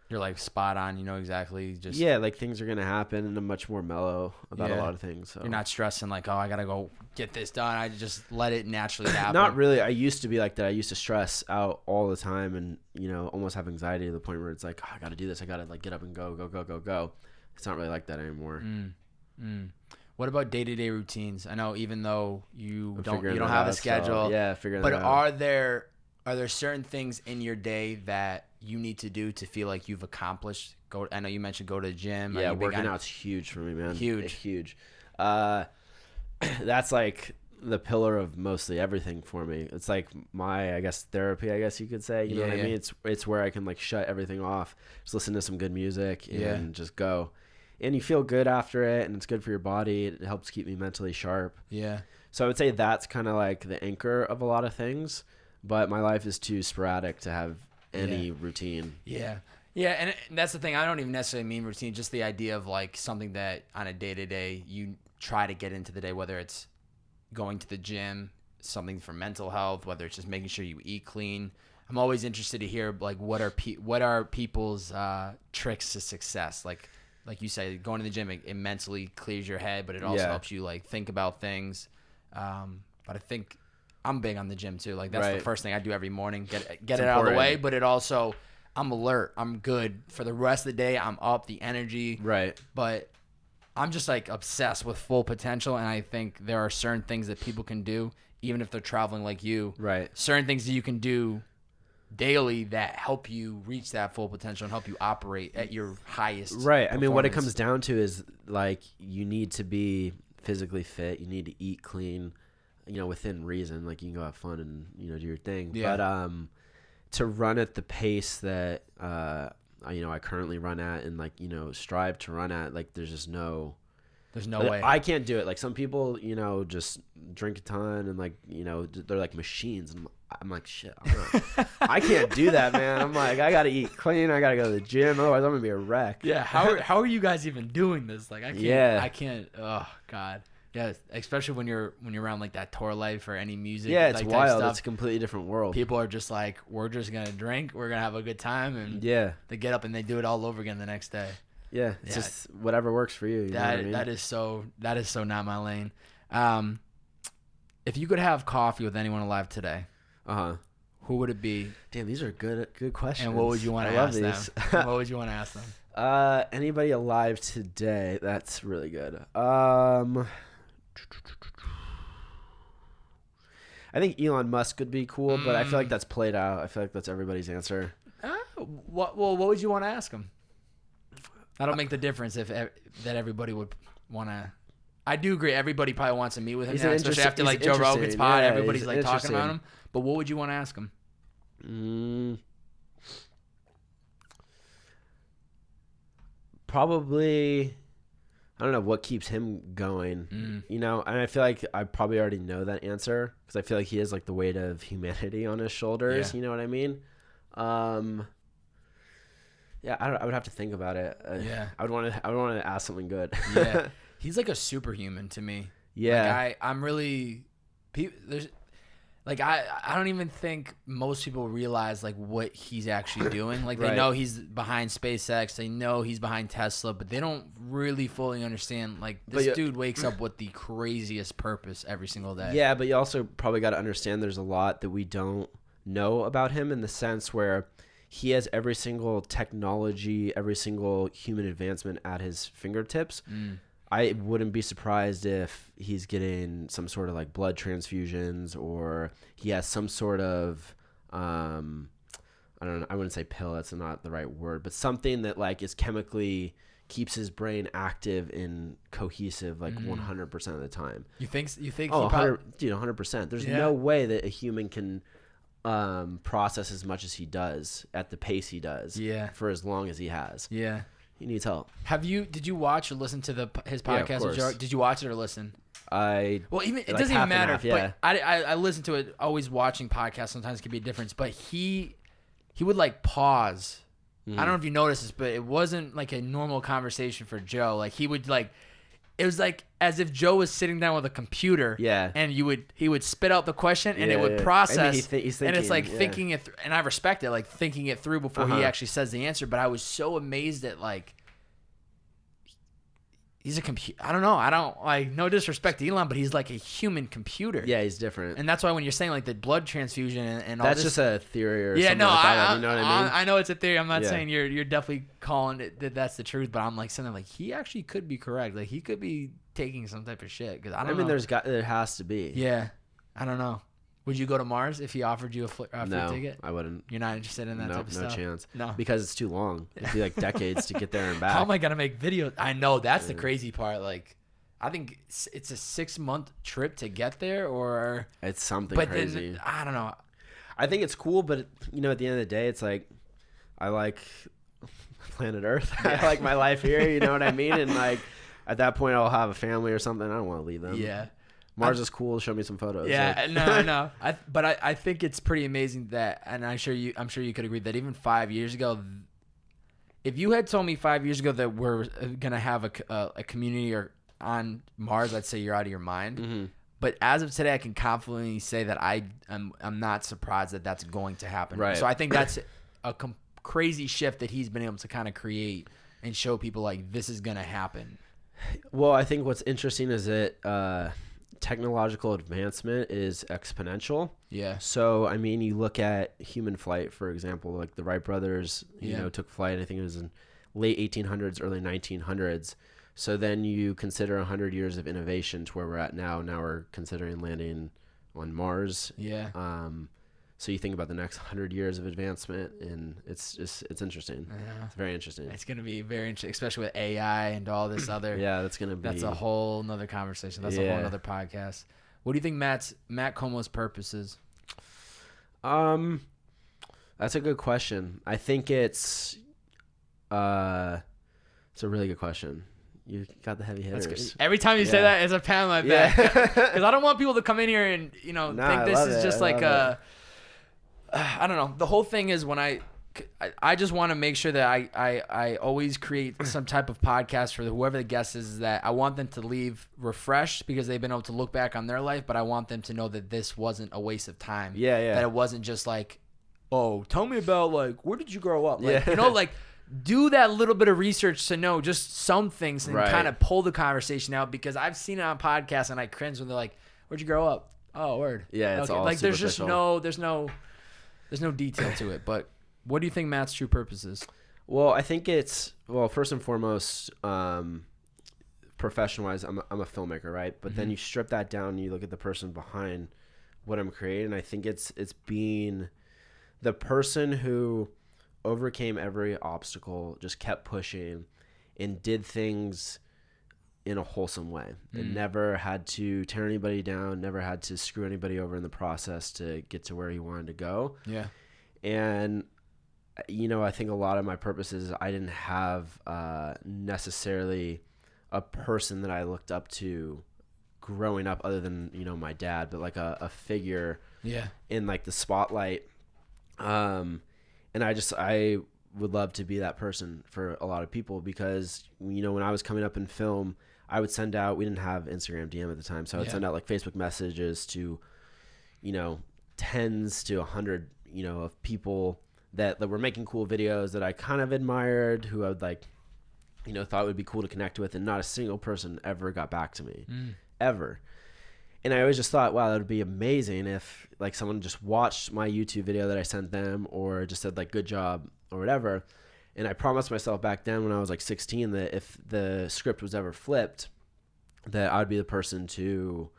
you're like spot on. You know exactly. Just like things are gonna happen, and I'm much more mellow about a lot of things. So you're not stressing like, oh, I gotta go get this done. I just let it naturally happen. Not really. I used to be like that. I used to stress out all the time, and almost have anxiety to the point where it's like, oh, I gotta do this. I gotta like get up and go. It's not really like that anymore. What about day-to-day routines? I know even though you don't have a schedule. So, figuring that out. But are there certain things in your day that you need to do to feel like you've accomplished? I know you mentioned go to the gym. Yeah, working out's huge for me, man. Huge. That's like the pillar of mostly everything for me. It's like my, I guess, therapy, I guess you could say. You know what I mean? It's where I can like shut everything off, just listen to some good music and just go. And you feel good after it, and it's good for your body. It helps keep me mentally sharp. Yeah. So I would say that's kind of like the anchor of a lot of things, but my life is too sporadic to have any routine. Yeah. Yeah, and that's the thing. I don't even necessarily mean routine, just the idea of like something that on a day-to-day you try to get into the day, whether it's going to the gym, something for mental health, whether it's just making sure you eat clean. I'm always interested to hear like what are people's tricks to success. Like you say, going to the gym, it mentally clears your head, but it also helps you like think about things. But I think I'm big on the gym too. Like that's the first thing I do every morning. Get it out of the way, but it also I'm alert. I'm good for the rest of the day. I'm up, the energy. Right. But I'm just like obsessed with full potential, and I think there are certain things that people can do, even if they're traveling like you. Right. Certain things that you can do daily that help you reach that full potential and help you operate at your highest. Right. I mean, what it comes down to is like you need to be physically fit. You need to eat clean, within reason. Like you can go have fun and do your thing. Yeah. But to run at the pace that I currently run at and like strive to run at, like there's no way. I can't do it. Like some people, just drink a ton and like they're like machines, and I'm like shit. I can't do that, man. I'm like I gotta eat clean. I gotta go to the gym. Otherwise, I'm gonna be a wreck. Yeah. How are you guys even doing this? Like I can't. Yeah. I can't. Oh God. Yeah, especially when you're around like that tour life or any music. Yeah, it's like, wild. Stuff. It's a completely different world. People are just like, we're just gonna drink, we're gonna have a good time, and they get up and they do it all over again the next day. Yeah, it's just whatever works for you. That is so not my lane. If you could have coffee with anyone alive today, who would it be? Damn, these are good questions. And what would you want to ask them? What would you want to ask them? Anybody alive today? That's really good. I think Elon Musk could be cool, but I feel like that's played out. I feel like that's everybody's answer. What would you want to ask him? That'll make the difference if that everybody would want to. I do agree. Everybody probably wants to meet with him now, especially after like Joe Rogan's pod. Everybody's like talking about him. But what would you want to ask him? Probably, I don't know what keeps him going, and I feel like I probably already know that answer because I feel like he has like the weight of humanity on his shoulders. Yeah. You know what I mean? Yeah, I would have to think about it. I would want to ask something good. Yeah, he's like a superhuman to me. Yeah, like I'm really there's. Like I don't even think most people realize like what he's actually doing. Like they know he's behind SpaceX, they know he's behind Tesla, but they don't really fully understand like this dude wakes up with the craziest purpose every single day. Yeah, but you also probably got to understand there's a lot that we don't know about him in the sense where he has every single technology, every single human advancement at his fingertips. I wouldn't be surprised if he's getting some sort of like blood transfusions or he has some sort of, I don't know, I wouldn't say pill, that's not the right word, but something that like is chemically keeps his brain active and cohesive like 100% of the time. You think oh, 100%. There's no way that a human can process as much as he does at the pace he does for as long as he has. Yeah. He needs help. Did you watch or listen to his podcast? Yeah, did you watch it or listen? Well, even it like doesn't half even and matter. half, yeah. But I listen to it. Always watching podcasts sometimes can be a difference. But he would like pause. I don't know if you noticed this, but it wasn't like a normal conversation for Joe. Like he would like, it was like as if Joe was sitting down with a computer. Yeah. And he would spit out the question and it would Yeah. process. I mean, he's thinking, and it's like yeah. thinking it, and I respect it, like thinking it through before he actually says the answer. But I was so amazed at like. He's a computer. I don't know. I don't like no disrespect to Elon, but he's like a human computer. Yeah, he's different. And that's why when you're saying like the blood transfusion and all that's this, just a theory or yeah, something no, like that. You know what I mean? I know it's a theory. I'm not Yeah. saying you're definitely calling it that that's the truth, but I'm like saying like he actually could be correct. Like he could be taking some type of shit because I don't know. There has to be. Yeah, I don't know. Would you go to Mars if he offered you a free ticket? I wouldn't. You're not interested in that type of No stuff? chance. No. Because it's too long. It'd be like decades to get there and back. How am I gonna make videos? I know that's the crazy part. Like, I think it's a 6-month trip to get there, or It's something crazy. Then, I don't know. I think it's cool, but at the end of the day, it's like I like planet Earth. I like my life here. You know what I mean? And like at that point, I'll have a family or something. I don't want to leave them. Yeah. Mars is cool. Show me some photos. Yeah, like. no. I think it's pretty amazing that, and I'm sure you could agree that even 5 years ago, if you had told me 5 years ago that we're gonna have a community or on Mars, I'd say you're out of your mind. Mm-hmm. But as of today, I can confidently say that I'm not surprised that that's going to happen. Right. So I think that's a crazy shift that he's been able to kind of create and show people like this is gonna happen. Well, I think what's interesting is that technological advancement is exponential. Yeah. So, I mean, you look at human flight, for example, like the Wright brothers, you know, took flight, I think it was in late 1800s, early 1900s. So then you consider 100 years of innovation to where we're at now. Now we're considering landing on Mars. Yeah. So you think about the next 100 years of advancement, and it's interesting. Yeah. It's very interesting. It's going to be very interesting, especially with AI and all this other. Yeah, that's a whole nother conversation. That's a whole nother podcast. What do you think Matt Komo's purpose is? That's a good question. I think it's a really good question. You got the heavy hitters. Every time you say that, it's a pan like that. Because I don't want people to come in here and think this is just like I don't know. The whole thing is when I just want to make sure that I always create some type of podcast for whoever the guest is that I want them to leave refreshed because they've been able to look back on their life, but I want them to know that this wasn't a waste of time. Yeah. That it wasn't just like, oh, tell me about like where did you grow up? Like, like do that little bit of research to know just some things and kind of pull the conversation out, because I've seen it on podcasts and I cringe when they're like, where'd you grow up? Oh, word. Yeah, it's all like there's superficial. there's no detail to it. But what do you think Matt's true purpose is? Well, I think it's first and foremost, profession-wise, I'm a filmmaker, right? But then you strip that down and you look at the person behind what I'm creating. I think it's being the person who overcame every obstacle, just kept pushing, and did things in a wholesome way. And never had to tear anybody down, never had to screw anybody over in the process to get to where he wanted to go. Yeah. And I think a lot of my purpose is I didn't have necessarily a person that I looked up to growing up other than, my dad, but like a figure in like the spotlight. And I would love to be that person for a lot of people, because, when I was coming up in film, I would send out, we didn't have Instagram DM at the time, so I would send out like Facebook messages to, tens to 100, of people that were making cool videos that I kind of admired, who I would like, thought would be cool to connect with, and not a single person ever got back to me, ever. And I always just thought, wow, that would be amazing if like someone just watched my YouTube video that I sent them, or just said like, good job or whatever. And I promised myself back then when I was like 16 that if the script was ever flipped, that I'd be the person to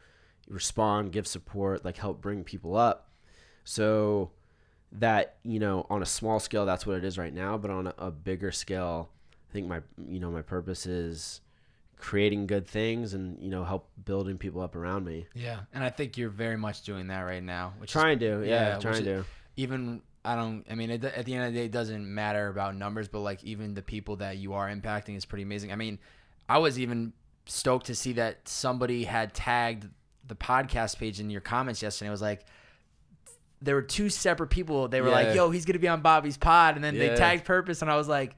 respond, give support, like help bring people up. So that, on a small scale, that's what it is right now. But on a bigger scale, I think my purpose is creating good things and, help building people up around me. Yeah. And I think you're very much doing that right now. Trying to. Even, at the end of the day, it doesn't matter about numbers, but like even the people that you are impacting is pretty amazing. I mean, I was even stoked to see that somebody had tagged the podcast page in your comments yesterday. It was like, there were two separate people. They were like, yo, he's going to be on Bobby's pod. And then they tagged Purpose. And I was like,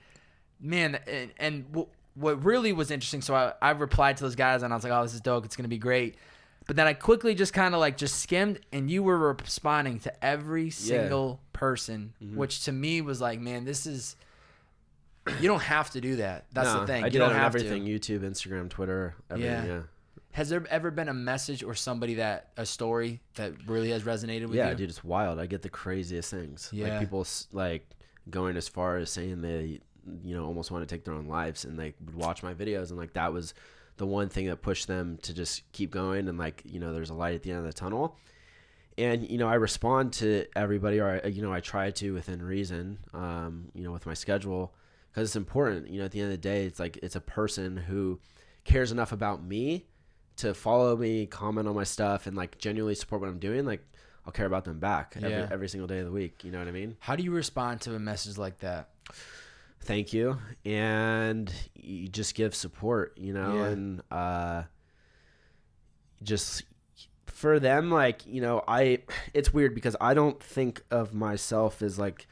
man. And what really was interesting. So I replied to those guys and I was like, oh, this is dope. It's going to be great. But then I quickly just kind of like just skimmed, and you were responding to every single person, which to me was like, man, this is, you don't have to do that. That's the thing. I do you don't that on have everything, to. YouTube, Instagram, Twitter, everything. Yeah. Has there ever been a message or a story that really has resonated with you? Yeah, dude, it's wild. I get the craziest things. Yeah. Like people like going as far as saying they, almost want to take their own lives, and they would watch my videos, and like that was the one thing that pushed them to just keep going, and like, there's a light at the end of the tunnel. And, I respond to everybody, or, I try to within reason, with my schedule, because it's important. At the end of the day, it's like, it's a person who cares enough about me to follow me, comment on my stuff, and like genuinely support what I'm doing. Like, I'll care about them back every single day of the week. You know what I mean? How do you respond to a message like that? Thank you. And you just give support, and just for them, like, it's weird because I don't think of myself as like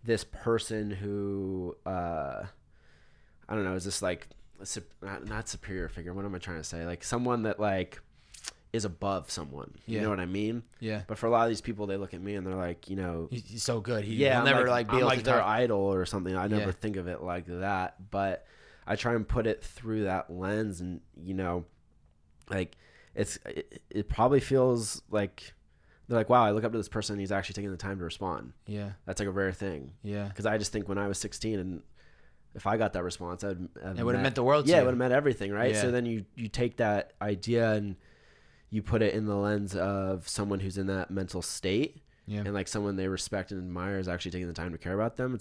this person who, I don't know, is this like, not superior figure. What am I trying to say? Like someone that like is above someone. You know what I mean? Yeah. But for a lot of these people, they look at me and they're like, he's so good. He'll never be I'm able like to their talk. idol or something. I never think of it like that, but I try and put it through that lens, and like it probably feels like they're like, wow, I look up to this person and he's actually taking the time to respond. Yeah. That's like a rare thing. Yeah. Because I just think when I was 16 and if I got that response, it would have meant the world to you. Yeah, it would have meant everything, right? Yeah. So then you take that idea and you put it in the lens of someone who's in that mental state, and like someone they respect and admire is actually taking the time to care about them.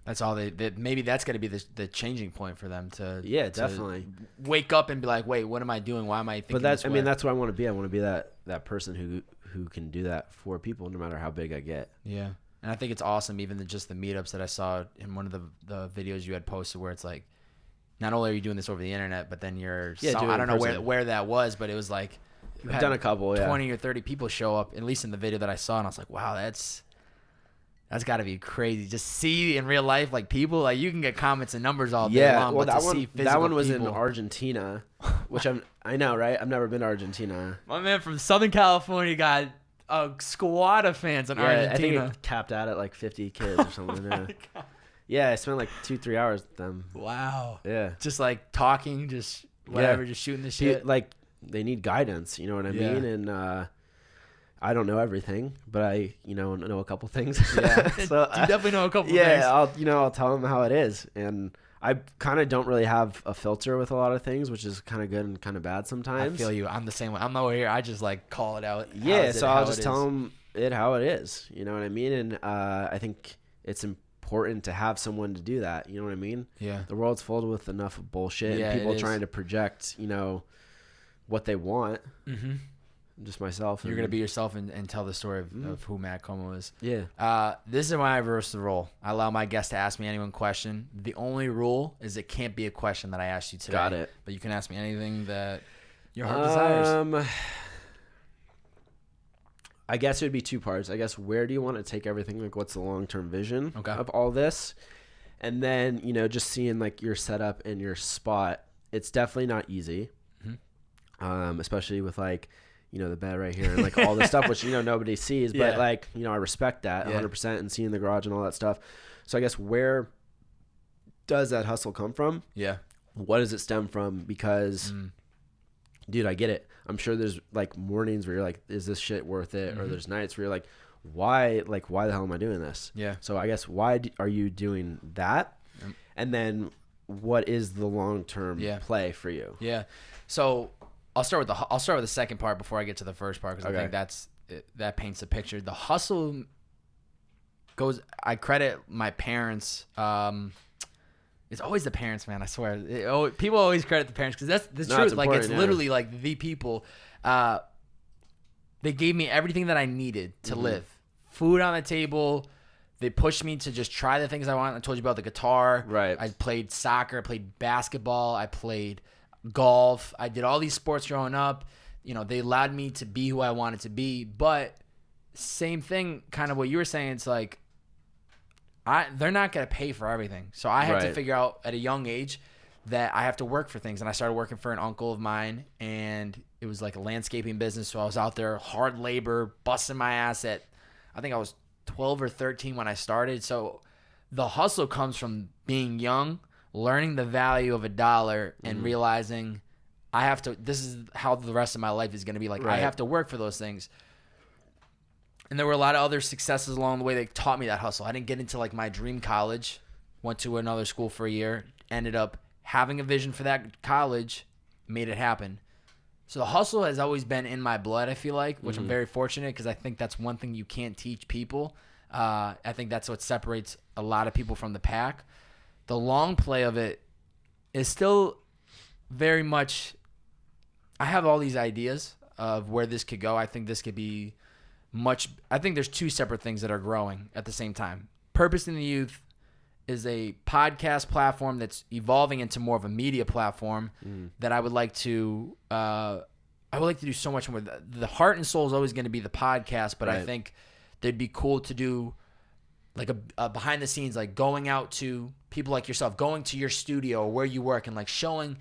That's all maybe that's got to be the changing point for them to definitely wake up and be like, wait, what am I doing? Why am I thinking this way? I mean, that's what I want to be. I want to be that person who can do that for people no matter how big I get. Yeah. And I think it's awesome, even just the meetups that I saw in one of the videos you had posted, where it's like, not only are you doing this over the internet, but then I don't know where that was, but it was like, I've done a couple, 20 or 30 people show up, at least in the video that I saw, and I was like, wow, that's got to be crazy. Just see in real life, like people, like you can get comments and numbers all day long, well, but that one was people. In Argentina, which I know, right? I've never been to Argentina. My man from Southern California got a squad of fans in Argentina. I think it capped out at like 50 kids or something. Yeah, I spent like 2-3 hours with them. Wow. Yeah. Just like talking, just whatever, just shooting the shit. Like they need guidance, you know what I mean? And I don't know everything, but I, know a couple things. Yeah. So you definitely know a couple things. Yeah, I'll tell them how it is. And I kind of don't really have a filter with a lot of things, which is kind of good and kind of bad sometimes. I feel you. I'm the same way. I'm nowhere here. I just like call it out. Yeah, so I'll just tell them how it is. You know what I mean? And I think it's important to have someone to do that. You know what I mean? Yeah. The world's full with enough bullshit and people trying to project, what they want. Mm-hmm. Just myself. You're going to be yourself and tell the story of who Matt Komo is. Yeah. This is why I reverse the role. I allow my guests to ask me any one question. The only rule is it can't be a question that I asked you today. Got it. But you can ask me anything that your heart desires. I guess it would be two parts. I guess, where do you want to take everything? Like, what's the long-term vision of all this? And then, just seeing like your setup and your spot. It's definitely not easy. Mm-hmm. Especially with like, the bed right here and like all this stuff, which, nobody sees, but like, I respect that 100% and seeing the garage and all that stuff. So I guess, where does that hustle come from? Yeah. What does it stem from? Because dude, I get it. I'm sure there's like mornings where you're like, is this shit worth it? Mm-hmm. Or there's nights where you're like, why the hell am I doing this? Yeah. So I guess, why are you doing that? And then what is the long-term play for you? Yeah. So I'll start with the second part before I get to the first part, because I think that paints a picture. The hustle goes. I credit my parents. It's always the parents, man. I swear. People always credit the parents because that's the truth. Like, it's literally like the people. They gave me everything that I needed to live. Food on the table. They pushed me to just try the things I want. I told you about the guitar. Right. I played soccer. I played basketball. I played golf. I did all these sports growing up. You know, they allowed me to be who I wanted to be. But same thing, kind of what you were saying. It's like, they're not going to pay for everything. So I had to figure out at a young age that I have to work for things. And I started working for an uncle of mine, and it was like a landscaping business. So I was out there, hard labor, busting my ass at, I think I was 12 or 13 when I started. So the hustle comes from being young, learning the value of $1 and realizing this is how the rest of my life is going to be. Like, I have to work for those things. And there were a lot of other successes along the way that taught me that hustle. I didn't get into like my dream college, went to another school for a year, ended up having a vision for that college, made it happen. So the hustle has always been in my blood, I feel like, which I'm very fortunate, because I think that's one thing you can't teach people. I think that's what separates a lot of people from the pack. The long play of it is still very much, I have all these ideas of where this could go. I think this could be I think there's two separate things that are growing at the same time. Purpose in the Youth is a podcast platform that's evolving into more of a media platform that I would like to do so much more. The heart and soul is always going to be the podcast, but I think they'd be cool to do like a behind the scenes, like going out to people like yourself, going to your studio or where you work and like showing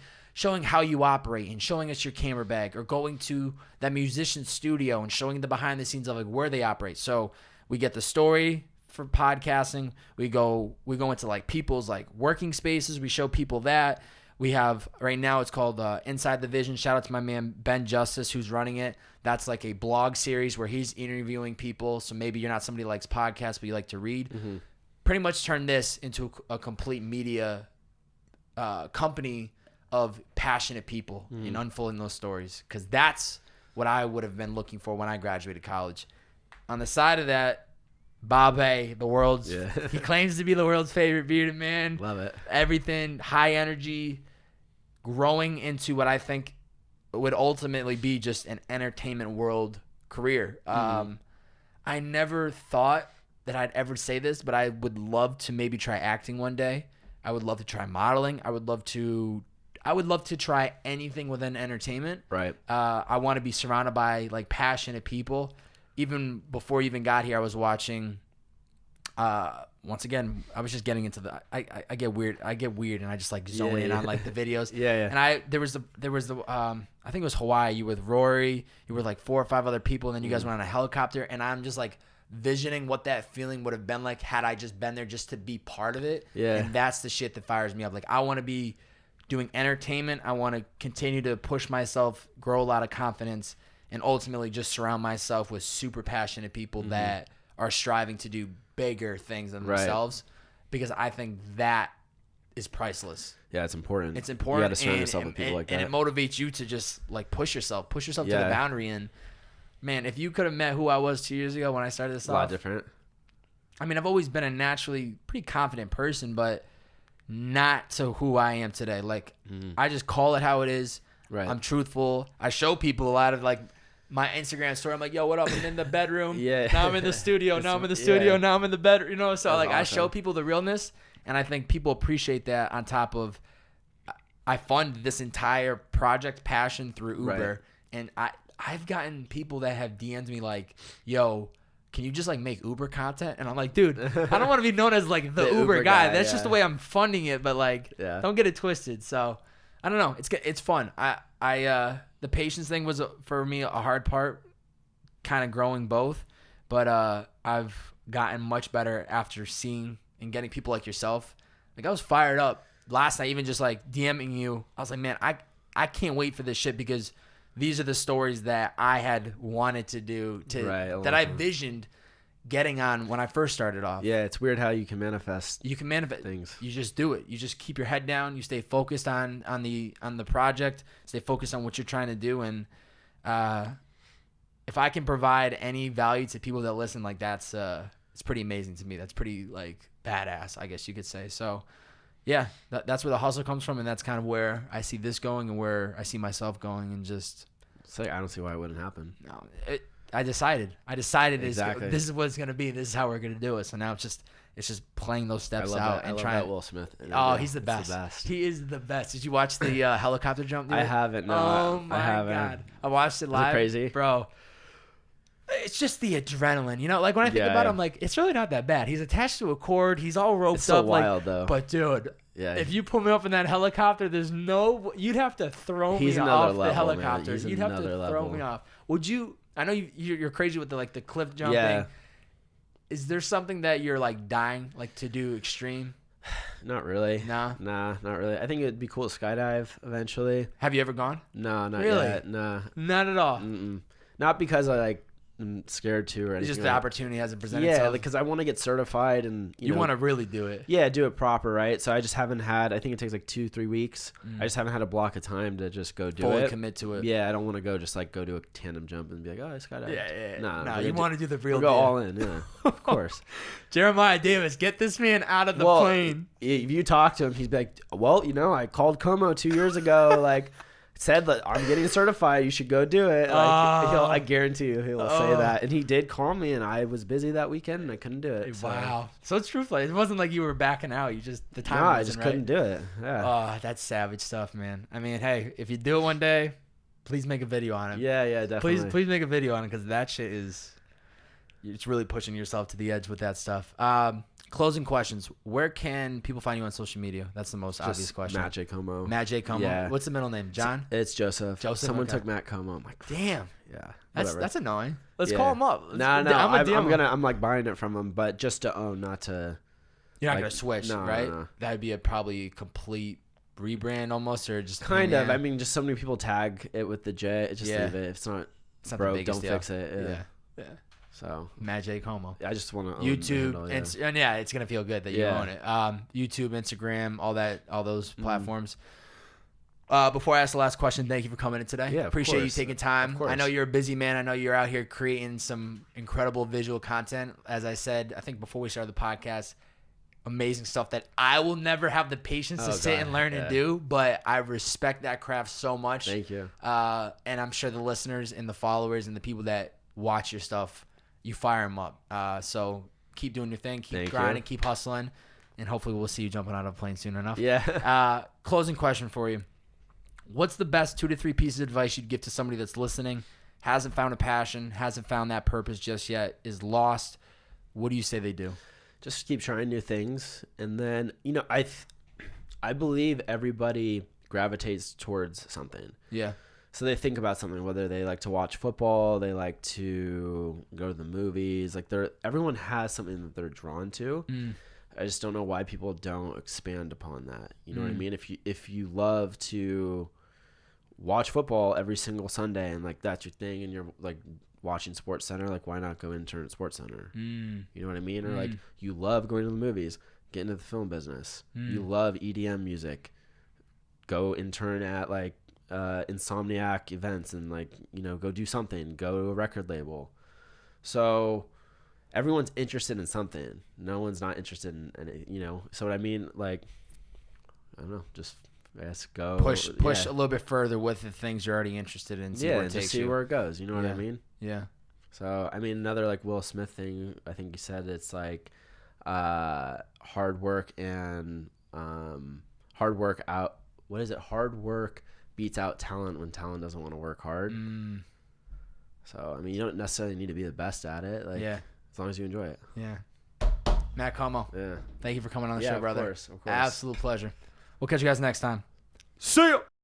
how you operate and showing us your camera bag, or going to that musician's studio and showing the behind the scenes of like where they operate. So we get the story for podcasting. We go into like people's like working spaces. We show people that. We have right now, it's called Inside the Vision. Shout out to my man Ben Justice, who's running it. That's like a blog series where he's interviewing people. So maybe you're not somebody who likes podcasts, but you like to read. Pretty much turn this into a complete media company of passionate people and unfolding those stories, because that's what I would have been looking for when I graduated college. On the side of that, Bobbbaaaay, the world's he claims to be the world's favorite bearded man. Love it. Everything high energy, growing into what I think would ultimately be just an entertainment world career. I never thought that I'd ever say this, but I would love to maybe try acting one day. I would love to try modeling. I would love to try anything within entertainment. Right. I want to be surrounded by like passionate people. Even before you even got here, I was watching. Once again, I was just getting into the. I get weird. And I just like zone in on like the videos. And there was the I think it was Hawaii. You were with Rory. You were like 4 or 5 other people, and then you guys went on a helicopter. And I'm just like visioning what that feeling would have been like had I just been there just to be part of it. Yeah. And that's the shit that fires me up. Like, I want to be doing entertainment. I want to continue to push myself, grow a lot of confidence, and ultimately just surround myself with super passionate people that are striving to do bigger things than themselves, because I think that is priceless. Yeah, it's important. It's important. You got to surround yourself with people like that. And it motivates you to just like push yourself to the boundary. And man, if you could have met who I was 2 years ago when I started this off. A lot different. I mean, I've always been a naturally pretty confident person, but not to who I am today. Like, I just call it how it is. Right. I'm truthful. I show people a lot of like my Instagram story. I'm like, yo, what up? I'm in the bedroom. Now I'm in the studio. Now I'm in the studio. Now I'm in the bedroom. You know, so that's like awesome. I show people the realness, and I think people appreciate that. On top of, I fund this entire project passion through Uber, and I've gotten people that have DM'd me like, yo, can you just like make Uber content? And I'm like, dude, I don't want to be known as like the Uber guy. That's just the way I'm funding it. But like, don't get it twisted. So I don't know. It's fun. The patience thing was for me a hard part, kind of growing both. But I've gotten much better after seeing and getting people like yourself. Like, I was fired up last night, even just like DMing you. I was like, man, I can't wait for this shit, because these are the stories that I had wanted to do, that I visioned getting on when I first started off. Yeah, it's weird how you can manifest. You can manifest things. You just do it. You just keep your head down. You stay focused on the project. Stay focused on what you're trying to do. And if I can provide any value to people that listen, like it's pretty amazing to me. That's pretty like badass, I guess you could say. So yeah, that's where the hustle comes from, and that's kind of where I see this going and where I see myself going, and just. I don't see why it wouldn't happen. No, I decided Exactly. this is what it's gonna be. This is how we're gonna do it. So now it's just playing those steps out and trying. That Will Smith. Oh, he's the best. He is the best. Did you watch the helicopter jump? Dude? I haven't. No, Oh my I haven't. god, I watched it live. Is it crazy, bro? It's just the adrenaline, you know. Like when I think about it, I'm like, it's really not that bad. He's attached to a cord. He's all roped It's so up. wild, like, though. But dude, Yeah. if you put me up in that helicopter, there's no. You'd have to throw me off the helicopter. You'd have to throw me off. Would you? I know you're crazy with the cliff jumping. Yeah. Is there something that you're like dying to do extreme? Not really. Nah, not really. I think it'd be cool to skydive eventually. Have you ever gone? No, not really? yet. Nah. Not at all. Mm-mm. Not because I'm scared to or anything. It's just the opportunity hasn't presented itself. itself. Yeah, because I want to get certified and you want to really do it. Yeah, do it proper, right? So I just haven't had. I think it takes like 2-3 weeks. I just haven't had a block of time to just go do it. Fully commit to it. Yeah, I don't want to go just go do a tandem jump and be like, oh, I skydived. Yeah. Nah, you want to do the real. We'll go all in. Yeah, of course. Jeremiah Davis, get this man out of the plane. If you talk to him, he's be like, well, I called Komo 2 years ago, said that I'm getting certified. You should go do it. I guarantee you he'll say that. And he did call me, and I was busy that weekend, and I couldn't do it. Wow. So it's truthful. It wasn't like you were backing out. You just the time. No, I just couldn't do it. Yeah. Oh, that's savage stuff, man. I mean, hey, if you do it one day, please make a video on it. Yeah, definitely. Please make a video on it because that shit it's really pushing yourself to the edge with that stuff. Closing questions. Where can people find you on social media? That's the most obvious question. Matt J. Komo. Matt J. Komo. Yeah. What's the middle name? John? It's Joseph. Someone took Matt Komo. I'm like, damn. Yeah. That's annoying. Let's call him up. No. I'm buying it from him, but just to own, not to. You're not gonna switch, right? No. That'd be probably complete rebrand almost, or just kind of. I mean, just so many people tag it with the J. Just leave it. If it's not broke, don't fix it. Yeah. So Matt J. Komo. I just want to YouTube, and it's gonna feel good that you own it. YouTube, Instagram, all those platforms. Before I ask the last question, thank you for coming in today. Yeah, appreciate you taking time. I know you're a busy man. I know you're out here creating some incredible visual content. As I said, I think before we started the podcast, amazing stuff that I will never have the patience to sit and learn and do, but I respect that craft so much. Thank you. And I'm sure the listeners and the followers and the people that watch your stuff, you fire them up. So keep doing your thing, keep grinding, keep hustling, and hopefully we'll see you jumping out of a plane soon enough. Yeah. Closing question for you. What's the best 2 to 3 pieces of advice you'd give to somebody that's listening, hasn't found a passion, hasn't found that purpose just yet, is lost? What do you say they do? Just keep trying new things. And then, I believe everybody gravitates towards something. Yeah. So they think about something, whether they like to watch football, they like to go to the movies. Everyone has something that they're drawn to. I just don't know why people don't expand upon that. You know what I mean? If you love to watch football every single Sunday and that's your thing, and you're watching Sports Center, why not go intern at Sports Center? You know what I mean? Or you love going to the movies, get into the film business. You love EDM music, go intern at Insomniac events and go do something, go to a record label. So everyone's interested in something. No one's not interested in it, so what I mean, I don't know, just go push a little bit further with the things you're already interested in. See where it takes you. Where it goes. You know what I mean? Yeah. So I mean, another Will Smith thing. I think you said it's hard work and hard work out. What is it? Hard work beats out talent when talent doesn't want to work hard. So I mean, you don't necessarily need to be the best at it. As long as you enjoy it. Yeah. Matt Komo. Yeah. Thank you for coming on the show, brother. Of course. Absolute pleasure. We'll catch you guys next time. See ya.